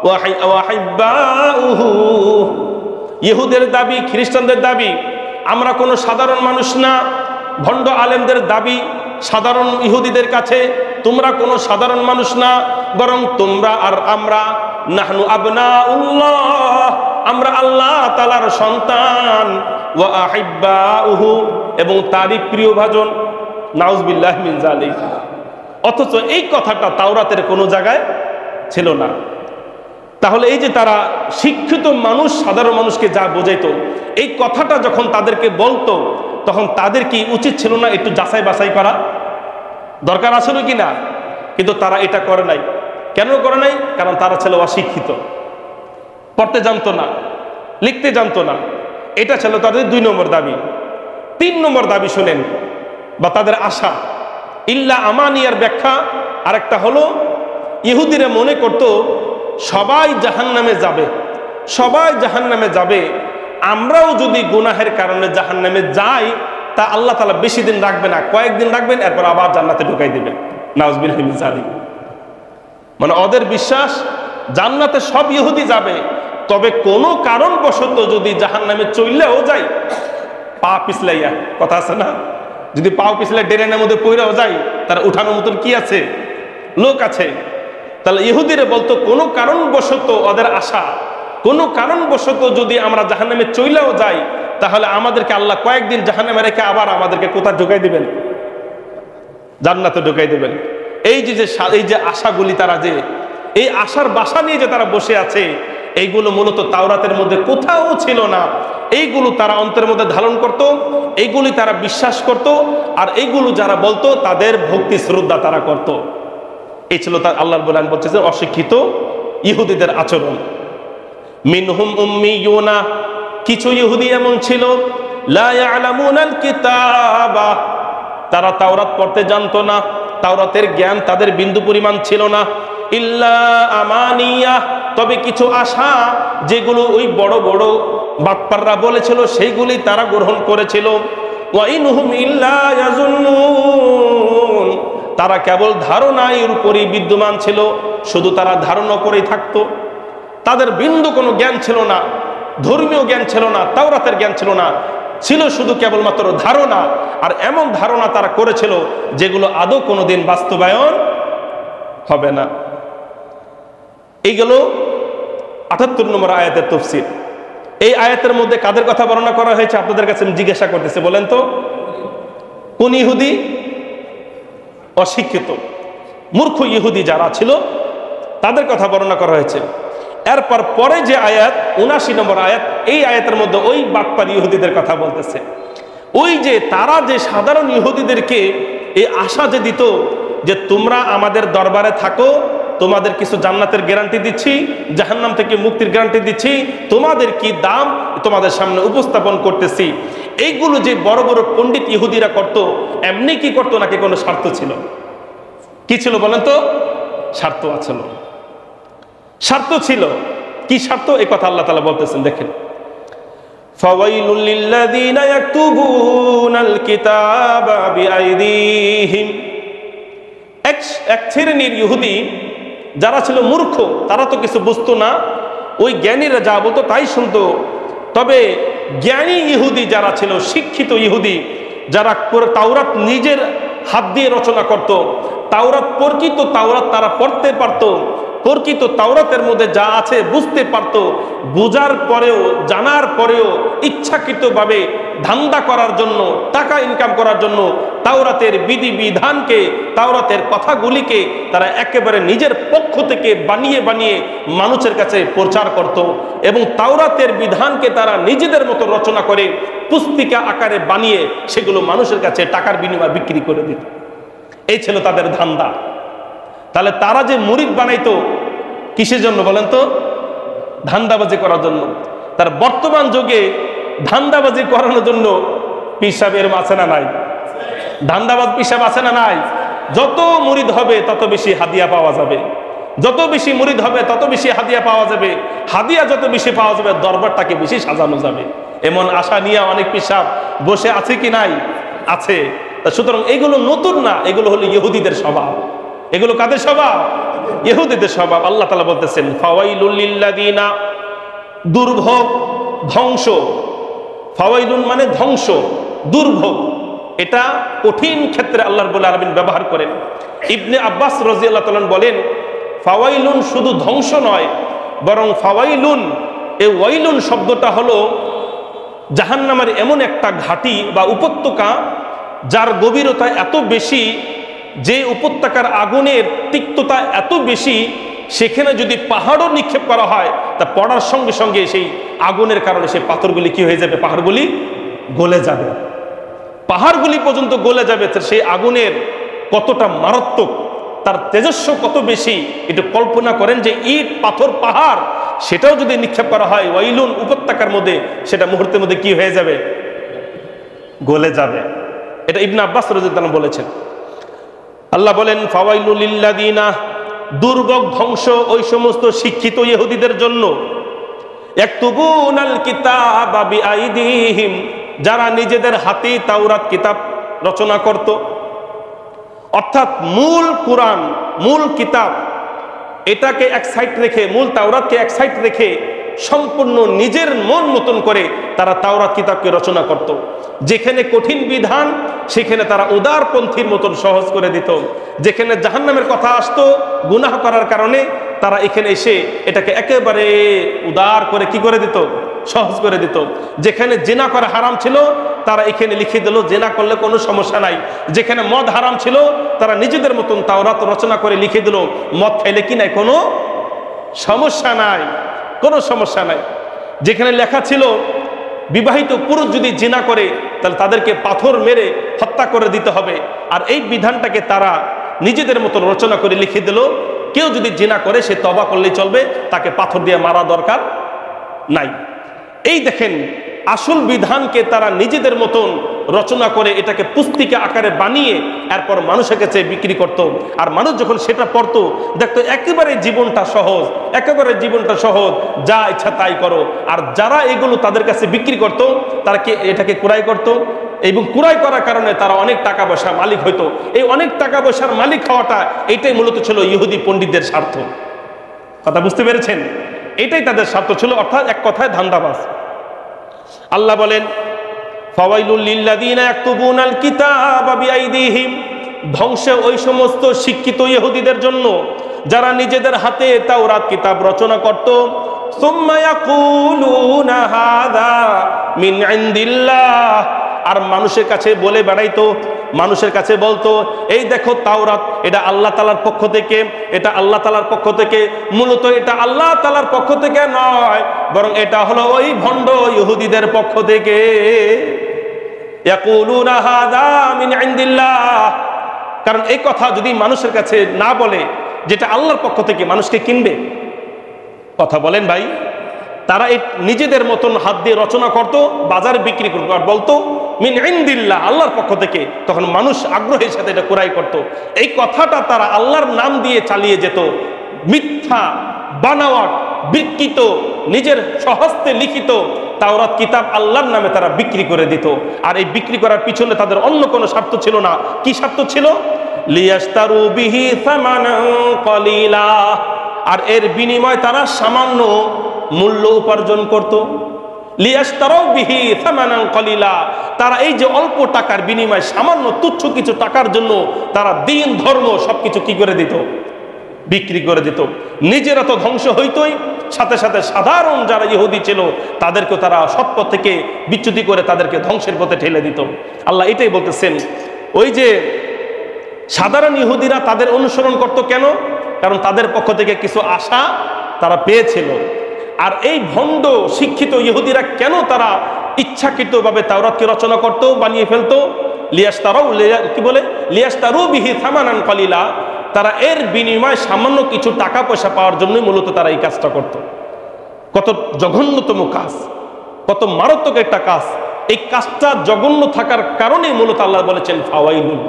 ওয়া হিব্বাউহু। ইহুদের দাবি, খ্রিস্টানদের দাবি আমরা কোনো সাধারণ মানুষ না। ভণ্ড আলেমদের দাবি সাধারণ ইহুদিদের কাছে, তোমরা কোনো সাধারণ মানুষ না, বরং তোমরা আর আমরা নাহনু আবনাউল্লাহ, আমরা আল্লাহ তাআলার সন্তান, ওয়া আহিব্বাউহু, এবং তারই প্রিয়ভাজন। নাউজুবিল্লাহি মিন যালিক। অথচ এই কথাটা তাওরাতের কোনো জায়গায় ছিল না। তাহলে এই যে তারা শিক্ষিত মানুষ সাধারণ মানুষকে যা বোঝাইতো, এই কথাটা যখন তাদেরকে বলতো তখন তাদের কি উচিত ছিল না একটু যাচাই বাছাই করা? দরকার আছিল কি না? কিন্তু তারা এটা করে নাই। কেন করে নাই? কারণ তারা ছিল অশিক্ষিত, পড়তে জানতো না, লিখতে জানতো না। এটা ছিল তাদের 2 নম্বর দাবি। 3 নম্বর দাবি শুনেন, বা তাদের আশা, ইল্লা আমানিয়ার ব্যাখ্যা আরেকটা হলো, ইহুদিরা মনে করত সবাই জাহান্নামে যাবে, সবাই জাহান্নামে যাবে, আমরাও যদি গুনাহের কারণে জাহান্নামে যাই তা আল্লাহ তাআলা বেশি দিন রাখবে না, কয়েকদিন রাখবেন, এরপর আবার জান্নাতে ঢুকাই দিবেন। নাউজুবিল্লাহি মিন যালিক। মানে ওদের বিশ্বাস জান্নাতে সব ইহুদি যাবে, তবে কোনো কারণবশত যদি জাহান্নামে চললেও যায়, পা পিছলাইয়া, কথা আছে না, যদি পাও পিছলে ড্রেনের মধ্যে পইরাও যায়, তার উঠানোর মতন কি আছে? লোক আছে। তাহলে ইহুদিরা বলতো কোনো কারণবশত ওদের আশা, কোনো কারণবশত যদি আমরা জাহান্নামে চইলাও যাই তাহলে আমাদেরকে আল্লাহ কয়েকদিন জাহান্নামে রেখে আবার আমাদেরকে কোথায় ঢুকাই দিবেন? জান্নাতে ঢুকাই দিবেন। এই যে আশাগুলি, তারা যে এই আশার বাসা নিয়ে যে তারা বসে আছে, এইগুলো মূলত তাওরাতের মধ্যে কোথাও ছিল না। এইগুলো তারা অন্তরের মধ্যে ধারণ করত, এইগুলি তারা বিশ্বাস করত, আর এইগুলো যারা বলতো তাদের ভক্তি শ্রদ্ধা তারা করত। এই ছিল তার আল্লাহর বলেন বলতেছে অশিক্ষিত ইহুদিদের আচরণ। মিনহুম উম্মিয়ুনা, কিছু ইহুদি এমন ছিল, লা ইয়ালামুনাল কিতাবা, তারা তাওরাত পড়তে জানতো না, তাওরাতের জ্ঞান তাদের বিন্দু পরিমাণ ছিল না। ইল্লা আমানিয়া, তবে কিছু আশা যেগুলো ওই বড় বড় বাটপাররা বলেছিল সেইগুলি তারা গ্রহণ করেছিল। ওয়া ইনহুম ইল্লা ইয়াজুন্নুন, তারা কেবল ধারণার উপরই বিদ্যমান ছিল, শুধু তারা ধারণা করেই থাকতো। তাদের বিন্দু কোনো জ্ঞান ছিল না, ধর্মীয় জ্ঞান ছিল না, তাওরাতের জ্ঞান ছিল না, ছিল শুধু কেবলমাত্র ধারণা। আর এমন ধারণা তারা করেছিল যেগুলো আদৌ কোনোদিন বাস্তবায়ন হবে না। এইগুলো ৭৮ নম্বর আয়াতের তাফসীর। এই আয়াতের মধ্যে কাদের কথা বর্ণনা করা হয়েছে আপনাদের কাছে আমি জিজ্ঞাসা করতেছি, বলেন তো কোন ইহুদি? অশিক্ষিত মূর্খ ইহুদি যারা ছিল তাদের কথা বর্ণনা করা হয়েছে। এরপর পরে যে আয়াত ৭৯ নম্বর আয়াত, এই আয়াতের মধ্যে ওই বাটপার ইহুদিদের কথা বলতেছে। ওই যে তারা যে সাধারণ ইহুদিদেরকে এই আশা যে দিত যে তোমরা আমাদের দরবারে থাকো, তোমাদের কিছু জান্নাতের গ্যারান্টি দিচ্ছি, জাহান্নাম থেকে মুক্তির গ্যারান্টি দিচ্ছি, তোমাদের কি দাম তোমাদের সামনে উপস্থাপন করতেছি। এইগুলো যে বড় বড় পণ্ডিত ইহুদিরা করত, এমনি কি করতো নাকি কোনো স্বার্থ ছিল? কি ছিল বলেন তো? স্বার্থ আছে, স্বার্থ ছিল। কি স্বার্থ? এই কথা আল্লাহ তাআলা বলতেছেন, দেখেন ফাওয়াইলুল লিল্লাযীনা ইয়াকতুবুনাল কিতাবা বিআইদিহিম। এক শ্রেণীর ইহুদি যারা ছিল মূর্খ, তারা তো কিছু বুঝতো না, ওই জ্ঞানীরা যা বলতো তাই শুনতো। তবে জ্ঞানী ইহুদি যারা ছিল, শিক্ষিত ইহুদি যারা তাওরাত নিজের হাত দিয়ে রচনা করত, তাওরাত প্রকৃত তাওরাত তারা পড়তে পারত, প্রকৃত তাওরাতের মধ্যে যা আছে বুঝতে পারত, বুঝার পরেও জানার পরেও ইচ্ছাকৃতভাবে ধান্দা করার জন্য, টাকা ইনকাম করার জন্য তাওরাতের বিধি বিধানকে, তাওরাতের কথাগুলিকে তারা একেবারে নিজের পক্ষ থেকে বানিয়ে বানিয়ে মানুষের কাছে প্রচার করত এবং তাওরাতের বিধানকে তারা নিজেদের মতো রচনা করে পুস্তিকা আকারে বানিয়ে সেগুলো মানুষের কাছে টাকার বিনিময়ে বিক্রি করে দিত। এই ছিল তাদের ধান্দা। তাহলে তারা যে মুরিদ বানাইতো কিসের জন্য বলেন তো? ধান্দাবাজি করার জন্য। তার বর্তমান যুগে ধান্দাবাজি করানোর জন্য পীর সাহেব এরকম আছে না নাই? ধান্দাবাজ পীর সাহেব আছে না নাই? যত মুরিদ হবে তত বেশি হাদিয়া পাওয়া যাবে, যত বেশি মুরিদ হবে তত বেশি হাদিয়া পাওয়া যাবে, হাদিয়া যত বেশি পাওয়া যাবে দরবারটাকে বেশি সাজানো যাবে, এমন আশা নিয়ে অনেক পীর সাহেব বসে আছে কি নাই? আছে। সুতরাং এগুলো নতুন না, এগুলো হলো ইহুদিদের স্বভাব। এগুলো কাদের স্বভাব? ইহুদিদের স্বভাব। আল্লাহ তাআলা বলতেছেন ফাওয়াইলুল লিল্লাযীনা, দুর্ভোগ, ধ্বংস। ফাওয়াইলুন মানে ধ্বংস, দুর্ভোগ। এটা কঠিন ক্ষেত্রে আল্লাহ রাব্বুল আলামিন ব্যবহার করেন। ইবনে আব্বাস রাদিয়াল্লাহু তাআলা বলেন ফাওয়াইলুন শুধু ধ্বংস নয়, বরং ফাওয়াইলুন, এই ওয়াইলুন শব্দটা হলো জাহান্নামের এমন একটা ঘাটি বা উপত্যকা যার গভীরতা এত বেশি, যে উপত্যকার আগুনের তিক্ততা এত বেশি, সেখানে যদি পাহাড়ও নিক্ষেপ করা হয় তা পড়ার সঙ্গে সঙ্গে সেই আগুনের কারণে সেই পাথরগুলি কি হয়ে যাবে? পাহাড়গুলি গলে যাবে, পাহাড়গুলি পর্যন্ত গলে যাবে। সেই আগুনের কতটা মারাত্মক, তার তেজস্ব কত বেশি, একটু কল্পনা করেন যে ইট পাথর পাহাড় সেটাও যদি নিক্ষেপ করা হয় ওয়াইলুন উপত্যকার মধ্যে, সেটা মুহূর্তের মধ্যে কি হয়ে যাবে? গলে যাবে। এটা ইবনে আব্বাস রাদিয়াল্লাহু আনহু বলেছেন। আল্লাহ বলেন ফাওয়াইলুল লিল্লাযীনা, দুর্ভোগ, ধ্বংস ওই সমস্ত শিক্ষিত ইহুদিদের জন্য, ইয়াকতুবুনাল কিতাবা বিআইদিহিম, যারা নিজেদের হাতে তাওরাত কিতাব রচনা করত। অর্থাৎ মূল কুরআন, মূল কিতাব, এটাকে এক সাইড রেখে, মূল তাওরাতকে এক সাইড রেখে সম্পূর্ণ নিজের মন মতন করে তারা তাওরাত কিতাবকে রচনা করত। যেখানে কঠিন বিধান সেখানে তারা উদারপন্থীর মতন সহজ করে দিত, যেখানে জাহান্নামের কথা আসতো গুনাহ করার কারণে তারা এখানে এসে এটাকে একেবারে উদার করে কি করে দিত? সহজ করে দিত। যেখানে জিনা করা হারাম ছিল তারা এখানে লিখে দিল জিনা করলে কোনো সমস্যা নাই। যেখানে মদ হারাম ছিল তারা নিজেদের মতন তাওরাত রচনা করে লিখে দিল মদ খাইলে কি নাই, কোনো সমস্যা নাই, কোনো সমস্যা নাই। যেখানে লেখা ছিল বিবাহিত পুরুষ যদি জিনা করে তাহলে তাদেরকে পাথর মেরে হত্যা করে দিতে হবে, আর এই বিধানটাকে তারা নিজেদের মতন রচনা করে লিখে দিল কেউ যদি জিনা করে সে তওবা করলেই চলবে, তাকে পাথর দিয়ে মারা দরকার নাই। এই দেখেন আসল বিধানকে তারা নিজেদের মতন রচনা করে এটাকে পুস্তিকা আকারে বানিয়ে এরপর মানুষের কাছে বিক্রি করত। আর মানুষ যখন সেটা পড়তো দেখতো একেবারে জীবনটা সহজ, একেবারে জীবনটা সহজ, যা ইচ্ছা তাই করো। আর যারা এগুলো তাদের কাছে বিক্রি করত তারা এটাকে ক্রয় করত এবং ক্রয় করার কারণে তারা অনেক টাকা পয়সার মালিক হইতো। এই অনেক টাকা পয়সার মালিক হওয়াটা এটাই মূলত ছিল ইহুদি পণ্ডিতদের স্বার্থ। কথা বুঝতে পেরেছেন? এটাই তাদের স্বার্থ ছিল, অর্থাৎ এক কথায় ধান্দাবাজ। আল্লাহ বলেন ফাওয়াইলুল লিল্লাযীনা ইয়াকতুবুনাল কিতাবা বিআইদিহিম, ধ্বংস ওই সমস্ত শিক্ষিত ইহুদিদের জন্য যারা নিজেদের হাতে তাওরাত কিতাব রচনা করত। সুম্মা ইয়াকুলুনা হাযা মিন ইনদিল্লাহ, আর মানুষের কাছে বলে বেড়াইতো, মানুষের কাছে বলতো এই দেখো তাওরাত এটা আল্লাহ তাআলার পক্ষ থেকে, এটা আল্লাহ তাআলার পক্ষ থেকে। মূলত এটা আল্লাহ তাআলার পক্ষ থেকে নয়, বরং এটা হলো ওই ভণ্ড ইহুদিদের পক্ষ থেকে। ইয়াকুলুনা হাযা মিন ইনদিল্লাহ, কারণ এই কথা যদি মানুষের কাছে না বলে যেটা আল্লাহর পক্ষ থেকে, মানুষকে কিনবে? কথা বলেন ভাই। তারা এই নিজেদের মতন হাত দিয়ে রচনা করত, বাজারে বিক্রি করত আর বলতো মিন ইনদিল্লাহ, আল্লাহর পক্ষ থেকে। তখন মানুষ আগ্রহের সাথে এটা ক্রয় করত। এই কথাটা তারা আল্লাহর নাম দিয়ে চালিয়ে যেত। মিথ্যা, বানাওয়াট, বিকৃত, নিজের স্বহস্তে লিখিত তাওরাত কিতাব আল্লাহর নামে তারা বিক্রি করে দিত। আর এই বিক্রি করার পিছনে তাদের অন্য কোনো স্বার্থ ছিল না। কি স্বার্থ ছিল? লিয়াশতারু বিহি সামানান কলিলা, আর এর বিনিময়ে তারা সামান্য মূল্য উপার্জন করত। লিয়াশতারু বিহি সামানান কলিলা, তারা এই যে অল্প টাকার বিনিময়ে সামান্য তুচ্ছ কিছু টাকার জন্য তারা দিন ধর্ম সবকিছু কি করে দিত? বিক্রি করে দিত। নিজেরা তো ধ্বংস হইতই, সাথে সাথে সাধারণ যারা ইহুদি ছিল তাদেরকে তারা সৎপথ থেকে বিচ্যুতি করে তাদেরকে ধ্বংসের পথে ঠেলে দিত। আল্লাহ এটাই বলতেছেন, ওই যে সাধারণ ইহুদিরা তাদের অনুসরণ করত কেন? কারণ তাদের পক্ষ থেকে কিছু আশা তারা পেয়েছিল। আর এই ভণ্ড শিক্ষিত ইহুদিরা কেন তারা ইচ্ছাকৃতভাবে তাওরাতকে রচনা করত, বানিয়ে ফেলতো? লিয়াশতারু বিহি সামানান কলিলা, তারা এর বিনিময়ে সামান্য কিছু টাকা পয়সা পাওয়ার জন্যই মূলত তারা এই কাজটা করত। কত জঘন্যতম কাজ, কত মারাত্মক একটা কাজ। এই কাজটা জঘন্য থাকার কারণে মূলত আল্লাহ বলেছেন ফাওয়াইলুন।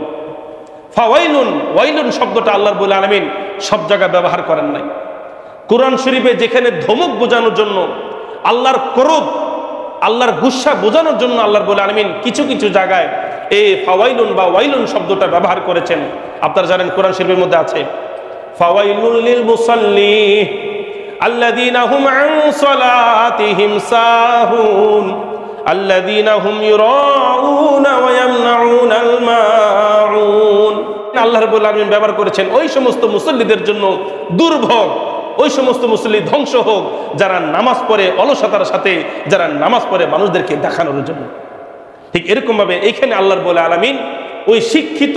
ফাওয়াইলুন, ওয়াইলুন শব্দটা আল্লাহ রাব্বুল আলামিন সব জায়গায় ব্যবহার করেন নাই। কোরআন শরীফে যেখানে ধমক বোঝানোর জন্য, আল্লাহর ক্রোধ, আল্লাহর গুসা বোঝানোর জন্য আল্লাহ রাব্বুল আলামিন কিছু কিছু জায়গায় এই ফাওয়াইলুন বা ওয়াইলুন শব্দটা ব্যবহার করেছেন। আপনারা জানেন কোরআন শরীফের মধ্যে আছে ফাওয়াইলুল লিল মুসাল্লিন আল্লাযীনা হুম আন সালাতিহিম সাহুন আল্লাযীনা হুম ইউরাউনা ওয়া ইয়ামনাউনাল মাউন। আল্লাহ রাব্বুল আলামিন ব্যবহার করেছেন ওই সমস্ত মুসল্লিদের জন্য দুর্ভোগ, ওই সমস্ত মুসল্লি ধ্বংস হোক যারা নামাজ পড়ে অলসতার সাথে, যারা নামাজ পড়ে মানুষদেরকে দেখানোর জন্য। ঠিক এরকম ভাবে এইখানে আল্লাহ রাব্বুল আলামিন ওই শিক্ষিত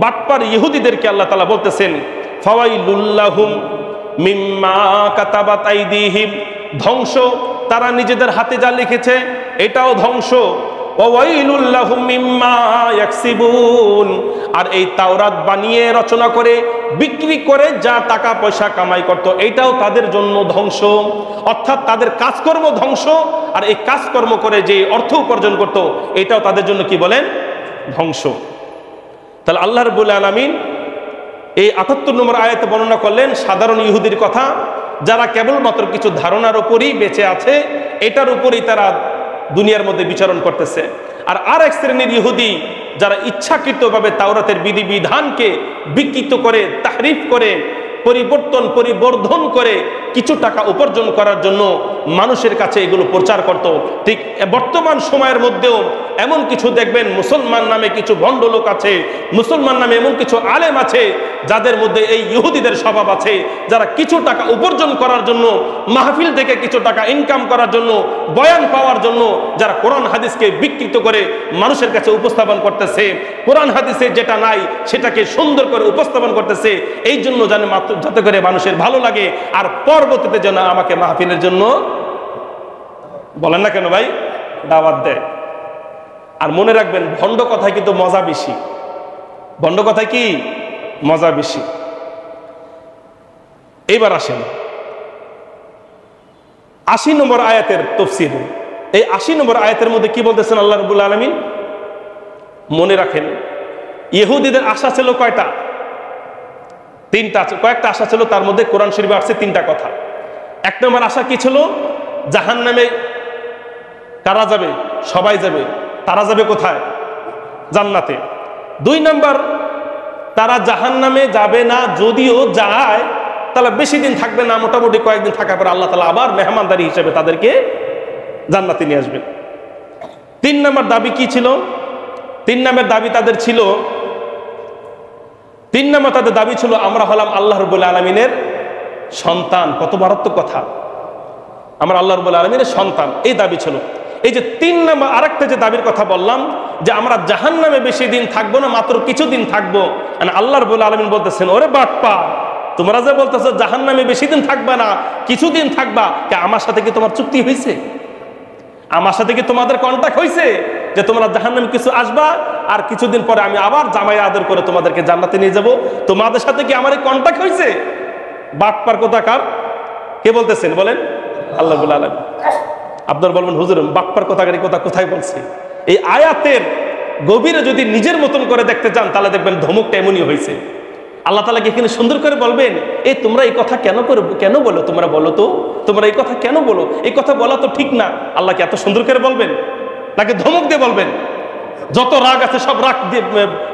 বাটপার ইহুদিদেরকে আল্লাহ তাআলা বলতেছেন ফাওয়াইলুল লাহুম মিম্মা কাতাবাত আইদিহিম, ধ্বংস তারা নিজেদের হাতে যা লিখেছে এটাও ধ্বংস। ওয়াইলুল লাহুম মিম্মা ইয়াকসিবুন, আর এই তাওরাত বানিয়ে রচনা করে বিক্রি করে যা টাকা পয়সা কামাই করত এটাও তাদের জন্য ধ্বংস। অর্থাৎ তাদের কাজকর্ম ধ্বংস, আর এই কাজকর্ম করে যে অর্থ উপার্জন করত এটাও তাদের জন্য কি বলেন? ধ্বংস। তাহলে আল্লাহ রাব্বুল আলামিন এই ৭৮ নম্বর আয়াতে বর্ণনা করলেন সাধারণ ইহুদির কথা, যারা কেবলমাত্র কিছু ধারণার উপরই বেঁচে আছে, এটার উপরই তারা দুনিয়ার মধ্যে বিচরণ করতেছে। আর এক শ্রেণীর ইহুদি যারা ইচ্ছাকৃতভাবে তাওরাতের বিধিবিধানকে বিকৃত করে, তাহরিফ করে, পরিবর্ধন করে কিছু টাকা উপার্জন করার জন্য মানুষের কাছে এগুলো প্রচার করত। ঠিক বর্তমান সময়ের মধ্যেও এমন কিছু দেখবেন, মুসলমান নামে কিছু ভণ্ড লোক আছে, মুসলমান নামে এমন কিছু আলেম আছে যাদের মধ্যে এই ইহুদিদের স্বভাব আছে, যারা কিছু টাকা উপার্জন করার জন্য, মাহফিল থেকে কিছু টাকা ইনকাম করার জন্য, বয়ান পাওয়ার জন্য যারা কোরআন হাদিসকে বিকৃত করে মানুষের কাছে উপস্থাপন করতেছে, কোরআন হাদিসে যেটা নাই সেটাকে সুন্দর করে উপস্থাপন করতেছে, এই জন্য যাতে করে মানুষের ভালো লাগে, আর পরবর্তীতে যেন আমাকে মাহফিলের জন্য বলেন না কেন ভাই দাওয়াত দেয়। আর মনে রাখবেন ভণ্ড কথায় কিন্তু মজা বেশি, ভণ্ড কথায় কি মজা বেশি। এইবার আসেন ৮০ নম্বর আয়াতের তাফসীর। এই ৮০ নম্বর আয়াতের মধ্যে কি বলতেছেন আল্লাহ রাব্বুল আলামিন? মনে রাখেন ইহুদিদের আশা ছিল কয়টা? তিনটা। কয়েকটা আশা ছিল, তার মধ্যে কোরআন শরীফে আসছে তিনটা কথা। এক নম্বর আশা কি ছিল? জাহান্নামে কারা যাবে? সবাই যাবে। তারা যাবে কোথায়? জান্নাতে। ২ নম্বর, তারা জাহান্নামে যাবে না, যদিও যায় তাহলে বেশি দিন থাকবে না, মোটামুটি কয়েকদিন থাকার পর আল্লাহ তাআলা আবার মেহমানদারি হিসেবে তাদেরকে জান্নাতে নিয়ে আসবেন। ৩ নম্বর দাবি কি ছিল? ৩ নম্বর দাবি তাদের ছিল, ৩ নম্বর তাদের দাবি ছিল আমরা হলাম আল্লাহ রাব্বুল আলামিনের সন্তান। কত মারাত্মক কথা! আমরা আল্লাহ রাব্বুল আলামিনের সন্তান, এই দাবি ছিল। এই যে ৩ নম্বর আরেকটা যে দাবির কথা বললাম, যে আমরা জাহান্নামে বেশি দিন থাকবো না, মাত্র কিছুদিন থাকবো। আল্লাহ রাব্বুল আলামিন বলতেছেন, ওরে বাটপার, তোমরা যে বলতেছো জাহান্নামে বেশি দিন থাকবা না, কিছুদিন থাকবা, কে আমার সাথে কি তোমার চুক্তি হয়েছে? আমার সাথে কি তোমাদের কন্ট্যাক্ট হয়েছে যে তোমরা জাহান্নামে কিছু আসবা আর কিছুদিন পরে আমি আবার জামাই আদর করে তোমাদেরকে জান্নাতে নিয়ে যাব? তোমাদের সাথে কি আমার এই কন্ট্যাক্ট হয়েছে? বাটপার কোথাকার কে বলতেছেন বলেন? আল্লাহ রাব্বুল আলামিন। আপনারা বলবেন হুজুর বাটপার কোথাকারই কথা কোথায় বলছে? এই আয়াতের গভীরে যদি নিজের মতন করে দেখতে চান তাহলে দেখবেন ধমকটা এমনই হয়েছে। আল্লাহ তাআলা কি এখানে সুন্দর করে বলবেন, এই তোমরা এই কথা কেন বলো, তোমরা বলো তো, তোমরা এই কথা কেন বলো, এই কথা বলা তো ঠিক না? আল্লাহ কি এত সুন্দর করে বলবেন, নাকি ধমক দিয়ে বলবেন? যত রাগ আছে সব রাগ দিয়ে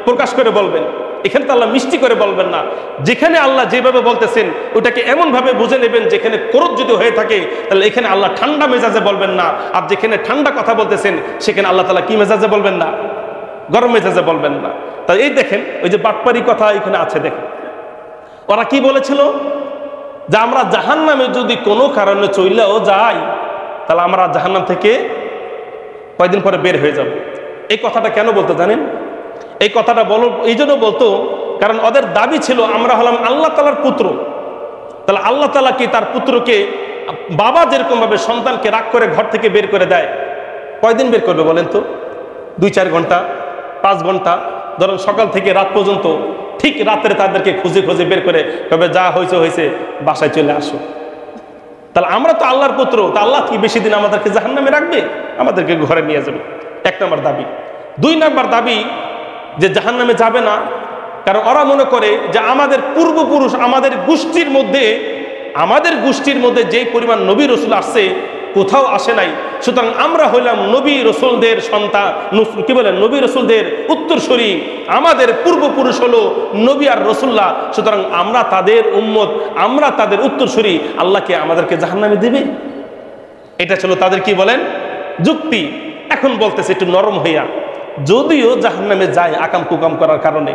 প্রকাশ করে বলবেন? এখানে তো আল্লাহ মিষ্টি করে বলবেন না। যেখানে আল্লাহ যেভাবে বলতেছেন ওটাকে এমন ভাবে বুঝে নেবেন, যেখানে ক্রোধ যদি হয়ে থাকে তাহলে এখানে আল্লাহ ঠান্ডা মেজাজে বলবেন না, আর যেখানে ঠান্ডা কথা বলতেছেন সেখানে আল্লাহ তাআলা কি মেজাজে বলবেন না? গরম মেজাজে বলবেন না। তাই এই দেখেন, ওই যে বাটপারি কথা এখানে আছে, দেখেন ওরা কি বলেছিল, যে আমরা জাহান্নামে যদি কোনো কারণে চইলেও যাই তাহলে আমরা জাহান্নাম থেকে কয়দিন পরে বের হয়ে যাব। এই কথাটা কেন বলতো জানেন? এই কথাটা এই জন্য বলতো, কারণ ওদের দাবি ছিল আমরা হলাম আল্লাহ তাআলার পুত্র। তাহলে আল্লাহ তাআলা কি তার পুত্রকে, বাবা যেরকম ভাবে সন্তানকে রাগ করে ঘর থেকে বের করে দেয়, কয়দিন বের করবে বলেন তো? 2-4 ঘন্টা, 5 ঘন্টা, ধরুন সকাল থেকে রাত পর্যন্ত, ঠিক রাত্রে তাদেরকে খুঁজে খুঁজে বের করে কবে যা হয়েছে বাসায় চলে আসো। তাহলে আমরা তো আল্লাহর পুত্র, তা আল্লাহ কি বেশি দিন আমাদেরকে জাহান্নামে রাখবে? আমাদেরকে ঘরে নিয়ে যাবে। 1 নম্বর দাবি। 2 নম্বর দাবি যে জাহান্নামে যাবে না, কারণ ওরা মনে করে যে আমাদের পূর্বপুরুষ, আমাদের গোষ্ঠীর মধ্যে যে পরিমাণ নবী রসুল আসছে কোথাও আসে নাই, সুতরাং আমরা হইলাম নবী রসুলদের সন্তান, কি বলে নবী রসুলদের উত্তরসূরি, আমাদের পূর্বপুরুষ হলো নবী আর রসুল্লাহ, সুতরাং আমরা তাদের উম্মত, আমরা তাদের উত্তরসূরি, আল্লাহকে আমাদেরকে জাহান্নামে দিবে। এটা ছিল তাদের কি বলেন যুক্তি। এখন বলতেছে একটু নরম হইয়া, যদিও জাহান্নামে যায় আকাম কুকাম করার কারণে,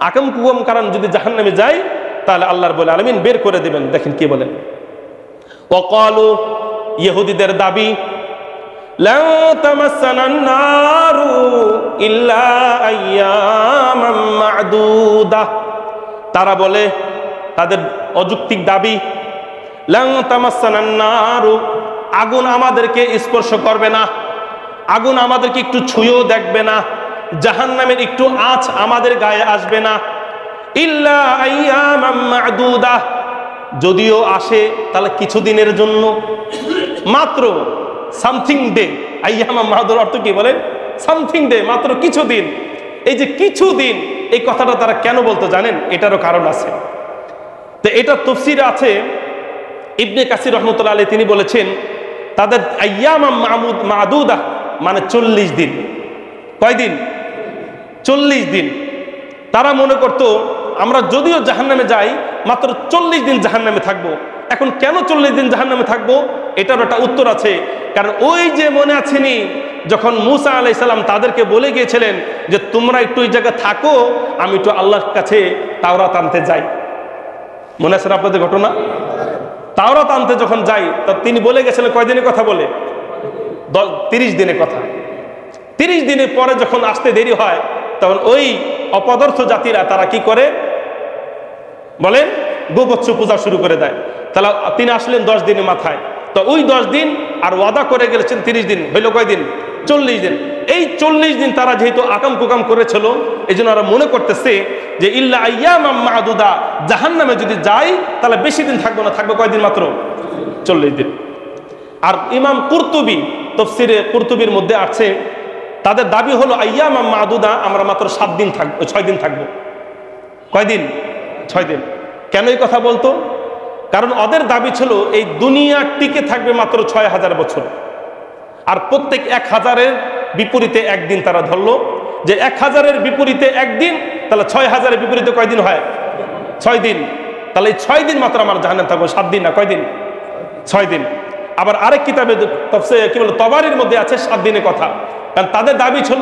আকাম কুকাম কারণ যদি জাহান্নামে যায় তাহলে আল্লাহ রাব্বুল আলামিন বের করে দিবেন। দেখেন কি বলেন, ওয়াকালু, ইহুদিদের দাবি, লা তামাসসানান নারু ইল্লা আইয়ামাম মা'দুদা। তারা বলে, তাদের অযৌক্তিক দাবি, লা তামাসসানান নারু, আগুন আমাদেরকে স্পর্শ করবে না, আগুন আমাদেরকে একটু ছুঁয়েও দেখবে না, জাহান্নামের একটু আঁচ আমাদের গায়ে আসবে না, ইল্লা আইয়ামাম মা'দুদা, যদিও আসে তাহলে কিছুদিনের জন্য, মাত্র সামথিং ডে। আইয়ামাম মা'দুদ অর্থ কি বলেন? সামথিং ডে, মাত্র কিছুদিন। এই যে কিছুদিন, এই কথাটা তারা কেন বলতো জানেন? এটারও কারণ আছে। তো এটা তাফসীরে আছে, ইবনে কাসির রাহমাতুল্লাহ আলাইহি তিনি বলেছেন, তাদের আইয়ামাম মা'দুদা মানে 40 দিন। কয়দিন? 40 দিন। তারা মনে করতো আমরা যদিও জাহান্নামে যাই মাত্র 40 দিন জাহান্নামে থাকবো। এখন কেন 40 দিন জাহান্নামে থাকবো, এটার একটা উত্তর আছে। কারণ ওই যে মনে আছেনি, যখন মূসা আলাইহিস সালাম তাদেরকে বলে গিয়েছিলেন যে তোমরা একটু ওই জায়গায় থাকো, আমি একটু আল্লাহর কাছে তাওরাত আনতে যাই। মনে আছে আপনাদের ঘটনা? তাওরাত আনতে যখন যাই, তা তিনি বলে গেছিলেন কয়দিনের কথা বলে? 30 দিনের কথা। 30 দিনের পরে যখন আসতে দেরি হয়, তখন ওই অপদার্থ জাতিরা তারা কি করে বলেন, গোবৎস পূজা শুরু করে দেয়। তাহলে তিনি আসলেন 10 দিনের মাথায়, তো ওই 10 দিন আর ওয়াদা করে গেলেছেন 30 দিন, হইল কয়দিন? 40 দিন। এই 40 দিন তারা যেহেতু আকাম কুকাম করেছিল, এই জন্য ওরা মনে করতেছে যে ইল্লা আইয়ামাম মা'দুদা, জাহান্নামে যদি যাই তাহলে বেশি দিন থাকবো না, থাকবো কয়দিন? মাত্র 40 দিন। আর ইমাম কুরতুবী, তাফসীরে কুরতুবীর মধ্যে আছে, তাদের দাবি হলো আইয়ামাম মা'দুদা, আমরা মাত্র 7 দিন থাকবো, 6 দিন থাকবো। কয়দিন? 6 দিন। কেন এই কথা বলতো? কারণ ওদের দাবি ছিল এই দুনিয়া টিকে থাকবে মাত্র 6000 বছর, আর প্রত্যেক 1000-এর বিপরীতে একদিন তারা ধরলো, যে 1000-এর বিপরীতে একদিন, তাহলে 6000-এর বিপরীতে কয়দিন হয়? 6 দিন। তাহলে এই 6 দিন মাত্র আমার জাহান্নামে থাকবো, 7 দিন না, কয়দিন? 6 দিন। আবার আরেক কিতাবে কি বলে, তবারির মধ্যে আছে 7 দিনের কথা। কারণ তাদের দাবি ছিল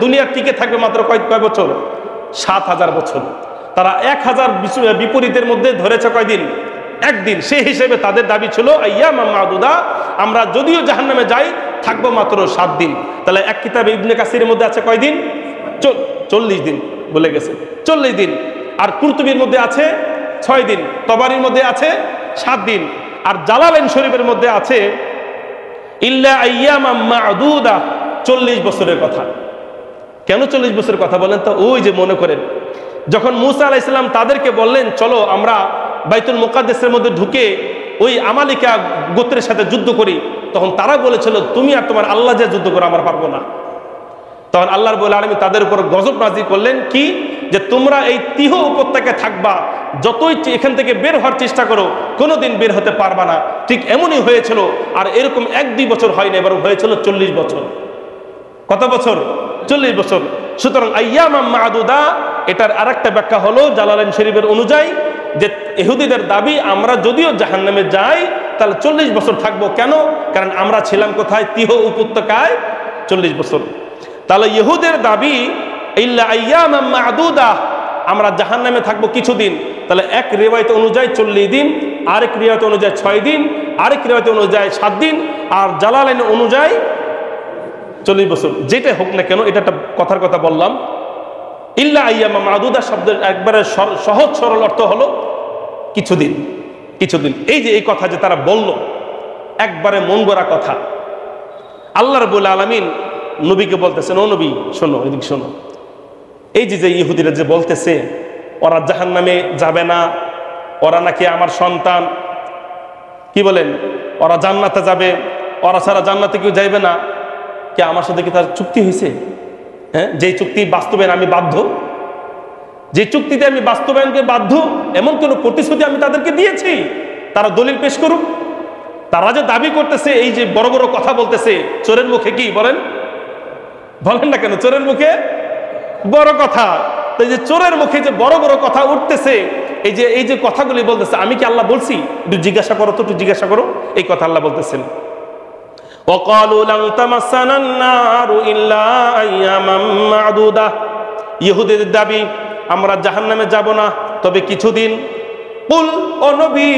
দুনিয়া টিকে থাকবে মাত্র কয় বছর? 7000 বছর। তারা 1000 বিপরীতের মধ্যে ধরেছে কয়দিন? একদিন। সেই হিসেবে তাদের দাবি ছিল আইয়ামাম মা'দুদা, আমরা যদিও জাহান্নামে যাই থাকবো মাত্র 7 দিন। তাহলে এক কিতাবে ইবনে কাসিরের মধ্যে আছে কয়দিন? 40 দিন বলে গেছে, 40 দিন। আর কুরতুবীর মধ্যে আছে 6 দিন, তবারির মধ্যে আছে 7 দিন, আর জালালাইন শরীফের মধ্যে আছে ইল্লা আইয়ামাম মা'দুদা, 40 বছরের কথা। কেন 40 বছরের কথা বলেন তো? ওই যে মনে করেন যখন মূসা আলাইহিস সালাম তাদেরকে বললেন চলো আমরা বাইতুল মুকাদ্দাসের মধ্যে ঢুকে ওই আমালিকা গোত্রের সাথে যুদ্ধ করি, তখন তারা বলেছিল তুমি আর তোমার আল্লাহ যে যুদ্ধ করো, আমরা পারবো না। তখন আল্লাহ রাব্বুল আলামিন তাদের উপর গজব নাযিল করলেন কি, যে তোমরা এই তিহ উপত্যকায় থাকবা, যতই এখান থেকে বের হওয়ার চেষ্টা করো কোনোদিন বের হতে পারবা না। ঠিক এমনই হয়েছিল। আর এরকম 1-2 বছর হয়নি, এবার হয়েছিল 40 বছর। কত বছর? 40 বছর। সুতরাং আইয়ামাম মা'দুদা, এটার আরেকটা ব্যাখ্যা হলো জালালাইন শরীফের অনুযায়ী যে ইহুদিদের দাবি আমরা যদিও জাহান্নামে যাই তাহলে 40 বছর থাকবো। কেন? কারণ আমরা ছিলাম কোথায়? তিহ উপত্যকায় 40 বছর। তাহলে ইহুদের দাবি ইল্লা আইয়ামাম মা'দুদা, আমরা জাহান্নামে থাকবো কিছুদিন। তাহলে এক রিওয়ায়াত অনুযায়ী 40 দিন, আরেক রিওয়ায়াত অনুযায়ী 6 দিন, আরেক রিওয়ায়াত অনুযায়ী 7 দিন, আর জালালাইন অনুযায়ী 40 বছর। যেটা হোক না কেন, এটা একটা কথার কথা বললাম। ইল্লা আইয়ামাম মা'দুদা শব্দের একবারে সহজ সরল অর্থ হলো কিছুদিন, কিছুদিন। এই যে এই কথা যে তারা বলল, একবারে মন গড়া কথা। আল্লাহ রাব্বুল আলামিন নবীকে বলতেছেন, ও নবী শোনো, এদিক শোনো। এই যে ইহুদিরা যে বলতেছে ওরা জাহান্নামে যাবে না, ওরা নাকি আমার সন্তান, কি বলেন, ওরা জান্নাতে যাবে, ওরা ছাড়া জান্নাতে কেউ যাইবে না, কে আমার সাথে কি তার চুক্তি হয়েছে? হ্যাঁ, যে চুক্তি বাস্তবায়ন আমি বাধ্য, যে চুক্তিতে আমি বাস্তবায়নকে বাধ্য, এমন কোন প্রতিশ্রুতি আমি তাদেরকে দিয়েছি? তারা দলিল পেশ করুক। তারা যে দাবি করতেছে, এই যে বড় বড় কথা বলতেছে, চোরের মুখে কি বলেন? বলেন না কেন, চোরের মুখে বড় কথা। এই যে চোরের মুখে যে বড় বড় কথা উঠতেছে, এই যে কথাগুলি বলতেছে, আমি কি আল্লাহ বলছি? একটু জিজ্ঞাসা করো তো, একটু জিজ্ঞাসা করো। এই কথা আল্লাহ বলতেছেন, ওয়াকালু লান তামাসসানান নারু ইল্লা আইয়ামাম মা'দুদা। ইহুদিদের দাবি আমরা জাহান্নামে যাব না, তবে কিছুদিন। কুল, ও নবী,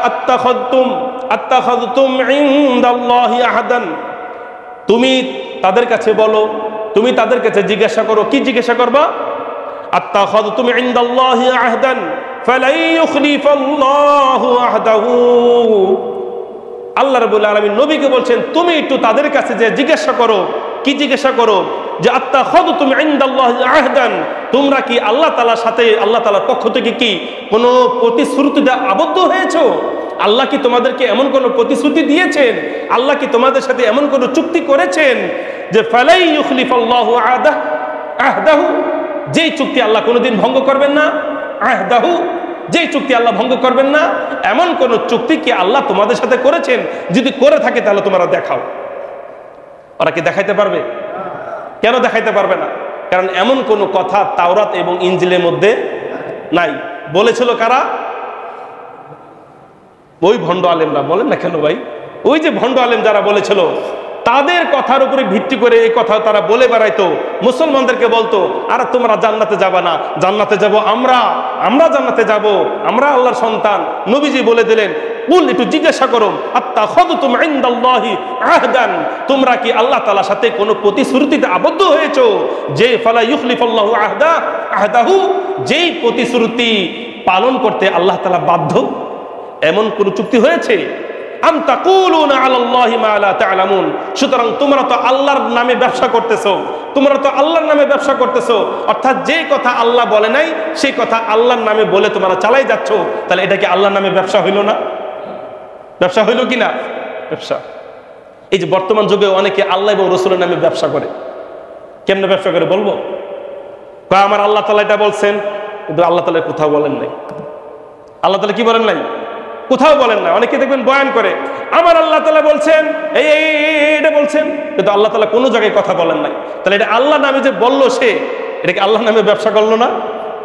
আত্তাখাযতুম ইনদাল্লাহি আহাদান, তুমি তাদের কাছে বলো, তুমি তাদের কাছে জিজ্ঞাসা করো। কি জিজ্ঞাসা করবা? আত্তাখাযতুম ইনদাল্লাহি আহদান ফালাই ইউখলিফাল্লাহু আহদাহু। আল্লাহ রাব্বুল আলামিন নবীকে বলছেন, তুমি একটু তাদের কাছে যে জিজ্ঞাসা করো। কি জিজ্ঞাসা করো? যে আত্তাখাযতুম ইনদাল্লাহি আহদান, তোমরা কি আল্লাহ তাআলার সাথে, আল্লাহ তাআলার পক্ষ থেকে কি কোনো প্রতিশ্রুতিতে আবদ্ধ হয়েছো? আল্লাহ কি তোমাদেরকে এমন কোনো প্রতিশ্রুতি দিয়েছেন? আল্লাহ কি তোমাদের সাথে এমন কোনো চুক্তি করেছেন যে ফালাই ইউখলিফাল্লাহু আহদাহু, যেই চুক্তি আল্লাহ কোনোদিন ভঙ্গ করবেন না? আহদাহু, যেই চুক্তি আল্লাহ ভঙ্গ করবেন না, এমন কোন চুক্তি কি আল্লাহ তোমাদের সাথে করেছেন? যদি করে থাকে তাহলে তোমরা দেখাও। ওরা কি দেখাইতে পারবে? কেন দেখাইতে পারবে না? কারণ এমন কোন কথা তাওরাত এবং ইনজিলের মধ্যে নাই। বলেছিল কারা? ওই ভণ্ড আলেমরা। বলেন না কেন ভাই? ওই যে ভণ্ড আলেম যারা বলেছিল, তাদের কথার উপরে ভিত্তি করে এই কথা তারা বলে বেড়াইতো, মুসলমানদেরকে বলতো, আরে তোমরা জান্নাতে যাবে না, জান্নাতে যাব আমরা, আমরা জান্নাতে যাব, আমরা আল্লাহর সন্তান। নবীজি বলে দিলেন, কুল, একটু জিজ্ঞাসা করো, আত্তাখাযতুম ইনদাল্লাহি আহদান, তোমরা কি আল্লাহ তাআলার সাথে কোনো প্রতিশ্রুতিতে আবদ্ধ হয়েছো যে ফালা ইউখলিফাল্লাহু আহদাহু, যেই প্রতিশ্রুতি পালন করতে আল্লাহ তাআলা বাধ্য, এমন কোন চুক্তি হয়েছে? আম তাকুলুনা আলাল্লাহি মা লা তা'লামুন, সুতরাং তোমরা তো আল্লাহর নামে ব্যবসা করতেছো, তোমরা তো আল্লাহর নামে ব্যবসা করতেছো। অর্থাৎ যে কথা আল্লাহ বলে নাই সেই কথা আল্লাহর নামে বলে তোমরা চালাই যাচ্ছ। তাহলে এটা কি আল্লাহর নামে ব্যবসা হইল না? ব্যবসা হইল কি না? ব্যবসা। এই যে বর্তমান যুগে অনেকে আল্লাহ এবং রাসূলের নামে ব্যবসা করে। কেমনে ব্যবসা করে বলবো? আমার আল্লাহ তাআলা এটা বলছেন, কিন্তু আল্লাহ তাআলা কোথাও বলেন নাই। আল্লাহ তাআলা কি বলেন নাই? কোথাও বলেন না। অনেকে দেখবেন বয়ান করে, আমার আল্লাহ তাআলা বলছেন এটা বলছেন, কিন্তু আল্লাহ তাআলা কোনো জায়গায় কথা বলেন নাই। তাহলে এটা আল্লাহ নামে যে বললো, সে এটাকে আল্লাহ নামে ব্যবসা করলো না?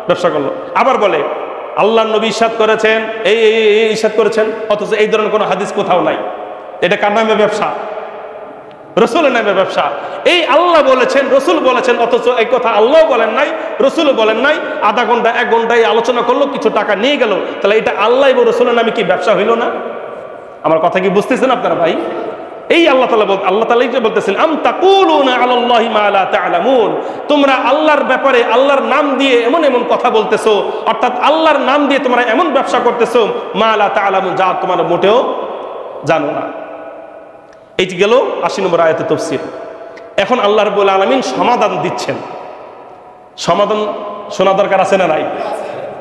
ব্যবসা করলো। আবার বলে আল্লাহ নবী ইরশাদ করেছেন, এই ইরশাদ করেছেন, অথচ এই ধরনের কোনো হাদিস কোথাও নাই। এটা কার নামে ব্যবসা? রসুলের নামে ব্যবসা। এই আল্লাহ বলেছেন, রসুল বলেছেন, অথচ এই কথা আল্লাহ বলেন নাই, রসুল বলেন নাই। আধা ঘন্টা 1 ঘন্টায় আলোচনা করলো, কিছু টাকা নিয়ে গেল। তাহলে এটা আল্লাহ এবং রসুলের নামে কি ব্যবসা হইল না? আমার কথা কি বুঝতেছেন আপনারা ভাই? এই আল্লাহ তাআলা বলতেছেন, আম তাকুলুনা আলাল্লাহি মা লা তা'লামুন, তোমরা আল্লাহর ব্যাপারে আল্লাহর নাম দিয়ে এমন এমন কথা বলতেছো, অর্থাৎ আল্লাহর নাম দিয়ে তোমরা এমন ব্যবসা করতেছো, মা লা তা'লামুন, যা তোমরা মোটেও জানো না। এই যে গেল 80 নম্বর আয়াতে তাফসীর। এখন আল্লাহ রাব্বুল আলামিন সমাধান দিচ্ছেন। সমাধান শোনা দরকার আছে না নাই?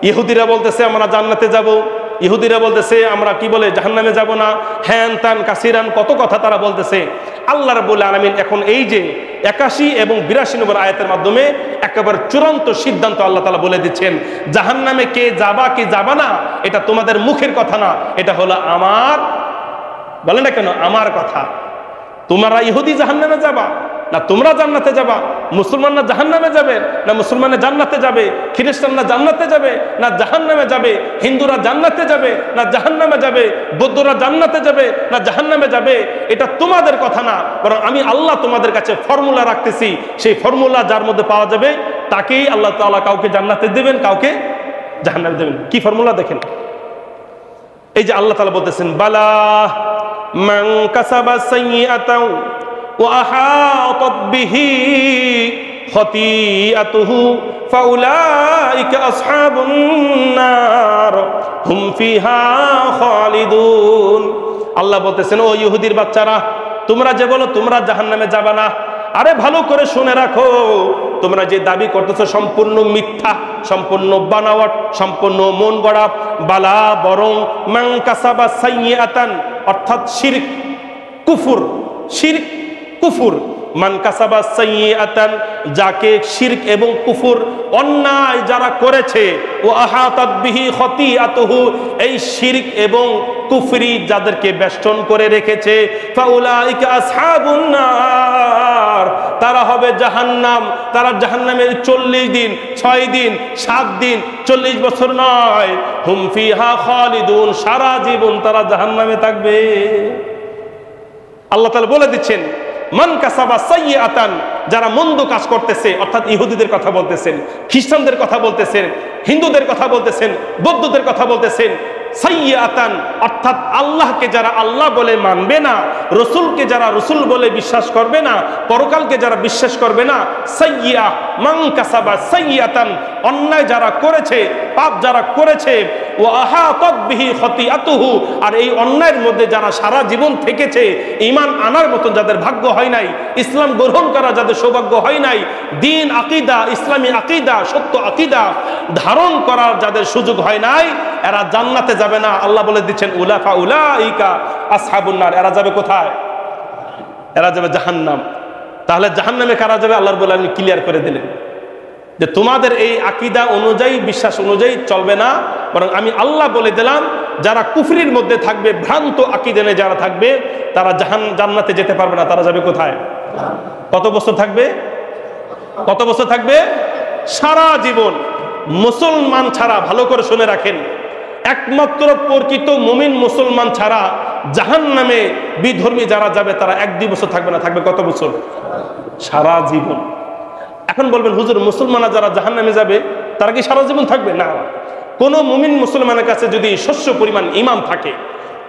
ইহুদিরা বলতেছে আমরা জান্নাতে যাব, ইহুদিরা বলতেছে আমরা কি বলে জাহান্নামে যাব না, হ্যান ত্যান কাসিরান কত কথা তারা বলতেছে। আল্লাহ রাব্বুল আলামিন এখন এই যে 81 এবং 82 নম্বর আয়াতের মাধ্যমে একেবারে চূড়ান্ত সিদ্ধান্ত আল্লাহ তাআলা বলে দিচ্ছেন, জাহান্নামে কে যাবা কি যাবা না এটা তোমাদের মুখের কথা না, এটা হলো আমার, বলে না কেন, আমার কথা। তোমরা ইহুদি জাহান্নামে যাবা না তোমরা জান্নাতে যাবা, মুসলমানরা জাহান্নামে যাবে না মুসলমানে জান্নাতে যাবে, খ্রিস্টানরা জান্নাতে যাবে না জাহান্নামে যাবে, হিন্দুরা জান্নাতে যাবে না জাহান্নামে যাবে, বৌদ্ধরা জান্নাতে যাবে না জাহান্নামে যাবে, এটা তোমাদের কথা না, বরং আমি আল্লাহ তোমাদের কাছে ফর্মুলা রাখতেছি। সেই ফর্মুলা যার মধ্যে পাওয়া যাবে তাকেই আল্লাহ তাআলা কাউকে জান্নাতে দেবেন, কাউকে জাহান্নামে দেবেন। কি ফর্মুলা দেখেন, এই যে আল্লাহ তাআলা বলতেছেন, বালা মান কাসাবা সাইয়্যাতাও ওয়া আহাতাত বিহি খাতিআতুহু ফাউলাইকা আসহাবুন নার হুম ফিহা খালিদুন। আল্লাহ বলতেছেন, ও ইহুদির বাচ্চারা, তোমরা যে বলো তোমরা জাহান্নামে যাবে না, আরে ভালো করে শুনে রাখো, তোমরা যে দাবি করতেছো সম্পূর্ণ মিথ্যা, সম্পূর্ণ বানাওয়াট, সম্পূর্ণ মন গড়া। বালা বরং মান কাসাবা সাইয়্যাতান অর্থাৎ শিরক কুফর, শিরক কুফর, মান কাসাবা সাইয়্যাতান যাকে শিরক এবং কুফর অন্যায় যারা করেছে, ও আহাতাত বিহি খাতিআতুহু এই শিরক এবং কুফরি যাদেরকে বেষ্টন করে রেখেছে, ফাউলাইকা আসহাবুন নার তারা হবে জাহান্নাম। তারা জাহান্নামে 40 দিন 6 দিন 7 দিন 40 বছর নয়, হুম ফিহা খালিদুন সারা জীবন তারা জাহান্নামে থাকবে। আল্লাহ তাআলা বলে দিচ্ছেন, মান কাসাবা সাইয়্যাতান যারা মন্দ কাজ করতেছে, অর্থাৎ ইহুদিদের কথা বলতেছেন, খ্রিস্টানদের কথা বলতেছেন, হিন্দুদের কথা বলতেছেন, বৌদ্ধদের কথা বলতেছেন। সাইয়্যাতান অর্থাৎ আল্লাহকে যারা আল্লাহ বলে মানবে না, রসুলকে যারা রসুল বলে বিশ্বাস করবে না, পরকালকে যারা বিশ্বাস করবে না, সাইয়্যা মান কাসাবা সাইয়্যাতান অন্যায় যারা করেছে, পাপ যারা করেছে, ওয়া আহাতাত বিহি খাতিআতুহু আর এই অন্যায়ের মধ্যে যারা সারা জীবন থেকেছে, ঈমান আনার মতন যাদের ভাগ্য হয় নাই, ইসলাম গ্রহণ করা যাদের সৌভাগ্য হয় নাই, দ্বীন আকীদা ইসলামী আকীদা সত্য আকীদা ধারণ করার যাদের সুযোগ হয় নাই, এরা জান্নাতে যাবে না। আল্লাহ বলে দিচ্ছেন, উলাইকা আসহাবুন নার এরা যাবে কোথায়? এরা যাবে জাহান্নাম। তাহলে জাহান্নামে কারা যাবে? আল্লাহ রাব্বুল আলামিন ক্লিয়ার করে দিলেন যে তোমাদের এই আকীদা অনুযায়ী বিশ্বাস অনুযায়ী চলবে না, বরং আমি আল্লাহ বলে দিলাম যারা কুফরির মধ্যে থাকবে, ভ্রান্ত আকীদা নিয়ে যারা থাকবে তারা জান্নাতে যেতে পারবে না। তারা যাবে কোথায়? কত বছর থাকবে? কত বছর থাকবে? সারা জীবন। মুসলমান ছাড়া, ভালো করে শুনে রাখেন, একমাত্র প্রকৃত মুমিন মুসলমান ছাড়া জাহান্নামে বিধর্মী যারা যাবে তারা 1-2 বছর থাকবে না। থাকবে কত বছর? সারা জীবন। এখন বলবেন, হুজুর মুসলমানরা যারা জাহান্নামে যাবে তারা কি সারা জীবন থাকবে? না। কোন মুমিন মুসলমানের কাছে যদি শস্য পরিমাণ ঈমান থাকে,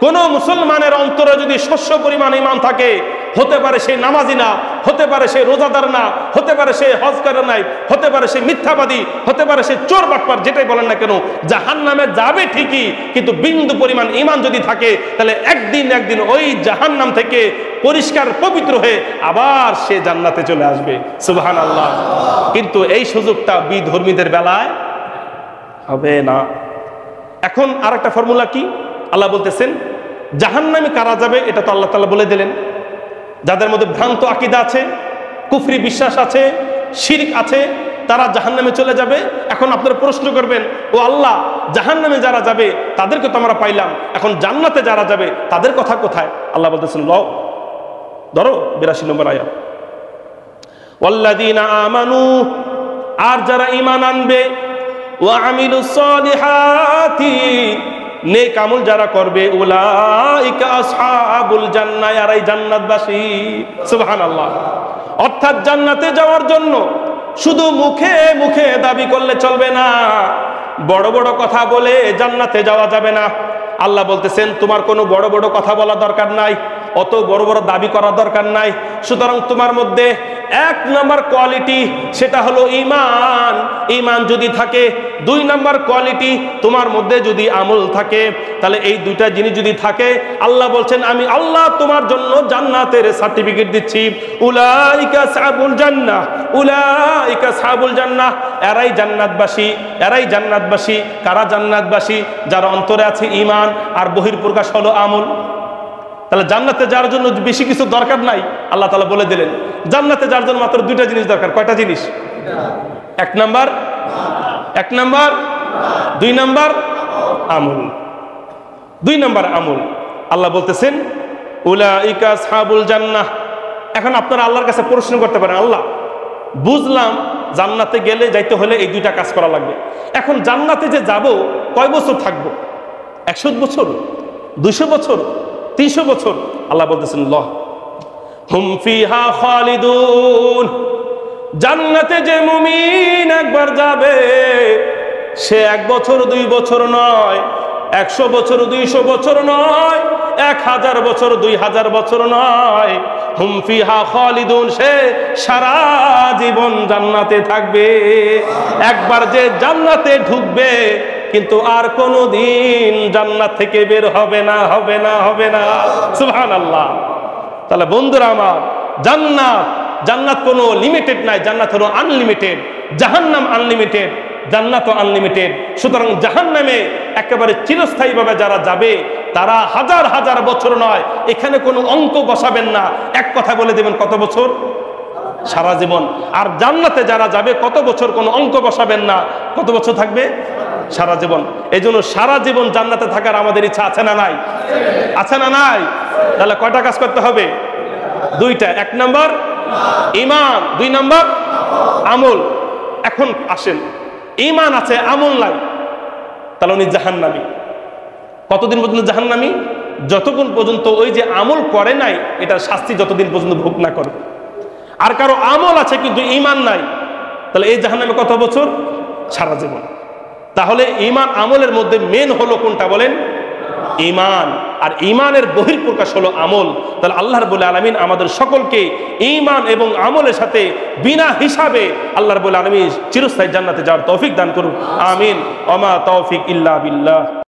কোন মুসলমানের অন্তরে যদি শস্য পরিমাণ ঈমান থাকে, হতে পারে সে নামাজি না, হতে পারে সে রোজাদার না, হতে পারে সে হজ করে নাই, হতে পারে সে মিথ্যাবাদী, হতে পারে সে চোর বাটপার, যেটাই বলেন না কেন, জাহান্নামে যাবে ঠিকই, কিন্তু বিন্দু পরিমাণ ঈমান যদি থাকে তাহলে একদিন ওই জাহান্নাম থেকে পরিষ্কার পবিত্র হয়ে আবার সে জান্নাতে চলে আসবে। সুবহানাল্লাহ। কিন্তু এই সুযোগটা বিধর্মীদের বেলায় হবে না। এখন আরেকটা ফর্মুলা কি? আল্লাহ বলতেছেন জাহান্নামে কারা যাবে এটা তো আল্লাহ তাআলা বলে দিলেন। যাদের মধ্যে ভ্রান্ত আকীদা আছে, কুফরি বিশ্বাস আছে, শিরক আছে, তারা জাহান্নামে চলে যাবে। এখন আপনারা প্রশ্ন করবেন, ও আল্লাহ, জাহান্নামে যারা যাবে তাদেরকে তো আমরা পাইলাম, এখন জান্নাতে যারা যাবে তাদের কথা কোথায়? আল্লাহ বলতেছেন, ধরো 82 নম্বর আয়াত, ওয়াল্লাযীনা আমানু আর যারা ঈমান আনবে, ওয়া আমিলুস সালিহাতি নেক আমল যারা করবে, উলাইকা আসহাবুল জান্নাহ এরাই জান্নাতবাসী। সুবহানাল্লাহ। অর্থাৎ জান্নাতে যাওয়ার জন্য শুধু মুখে মুখে দাবি করলে চলবে না, বড় বড় কথা বলে জান্নাতে যাওয়া যাবে না। আল্লাহ বলতেছেন তোমার কোনো বড় বড় কথা বলা দরকার নাই, অত বড় বড় দাবি করার দরকার নাই। সুতরাং তোমার মধ্যে এক নাম্বার কোয়ালিটি সেটা হলো ঈমান। ঈমান যদি থাকে, দুই নাম্বার কোয়ালিটি তোমার মধ্যে যদি আমল থাকে, তাহলে এই দুইটা জিনিস যদি থাকে, আল্লাহ বলছেন আমি আল্লাহ তোমার জন্য জান্নাতের সার্টিফিকেট দিচ্ছি। উলাইকা আসহাবুল জান্নাহ, উলাইকা আসহাবুল জান্নাহ, এরাই জান্নাতবাসী, এরাই জান্নাতবাসী। কারা জান্নাতবাসী? যার অন্তরে আছে ঈমান আর বহির্প্রকাশ হলো আমল। তাহলে জান্নাতে যাওয়ার জন্য বেশি কিছু দরকার নাই, আল্লাহ তাআলা বলে দিলেন জান্নাতে যাওয়ার জন্য মাত্র দুইটা জিনিস দরকার। কয়টা জিনিস? এক নাম্বার দুই নাম্বার আমল। দুই নাম্বার আমল। আল্লাহ বলতেছেন উলাইকা আসহাবুল জান্নাহ। এখন আপনারা আল্লাহর কাছে প্রশ্ন করতে পারেন, আল্লাহ বুঝলাম জান্নাতে গেলে যাইতে হলে এই দুইটা কাজ করা লাগবে, এখন জান্নাতে যে যাব কয় বছর থাকবো? 100 বছর, 200 বছর, 300 বছর? আল্লাহ বলতেছেন লা হুম ফিহা খালিদুন। জান্নাতে যে মুমিন একবার যাবে সে 1 বছর 2 বছর নয়, 100 বছর 200 বছর নয়, 1000 বছর 2000 বছর নয়, হুম ফিহা খালিদুন, সে সারা জীবন জান্নাতে থাকবে। একবার যে জান্নাতে ঢুকবে কিন্তু আর কোনোদিন জান্নাত থেকে বের হবে না, হবে না, হবে না। সুবহানাল্লাহ। তাহলে বন্ধুরা আমার, জান্নাত কোনো লিমিটেড নাই, জান্নাত হলো আনলিমিটেড। জাহান্নাম আনলিমিটেড, জান্নাতও আনলিমিটেড। সুতরাং জাহান্নামে একেবারে চিরস্থায়ীভাবে যারা যাবে তারা হাজার হাজার বছর নয়, এখানে কোনো অঙ্ক বসাবেন না, এক কথা বলে দেবেন কত বছর? সারা জীবন। আর জান্নাতে যারা যাবে কত বছর, কোনো অঙ্ক বসাবেন না, কত বছর থাকবে? সারা জীবন। এই জন্য সারা জীবন জান্নাতে থাকার আমাদের ইচ্ছা আছে না নাই? আছে না নাই? তাহলে কয়টা কাজ করতে হবে? দুইটা। এক নাম্বার ঈমান, দুই নাম্বার আমল। এখন আসেন, ঈমান আছে আমল নাই, তাহলে উনি জাহান্নামী। কতদিন পর্যন্ত জাহান্নামী? যতক্ষণ পর্যন্ত ওই যে আমল করে নাই এটার শাস্তি যতদিন পর্যন্ত ভোগ না করে। আর কারো আমল আছে কিন্তু ঈমান নাই, তাহলে এই জাহান্নামে কত বছর? সারা জীবন। তাহলে ঈমান আমলের মধ্যে মেন হলো কোনটা বলেন? ঈমান। আর ঈমানের বহির্প্রকাশ হলো আমল। তাহলে আল্লাহ রাব্বুল আলামিন আমাদের সকলকে ঈমান এবং আমলের সাথে বিনা হিসাবে আল্লাহ রাব্বুল আলামিন চিরস্থায়ী জান্নাতে যাওয়ার তৌফিক দান করুন। আমিন। ওয়া মা তৌফিক ইল্লা বিল্লাহ।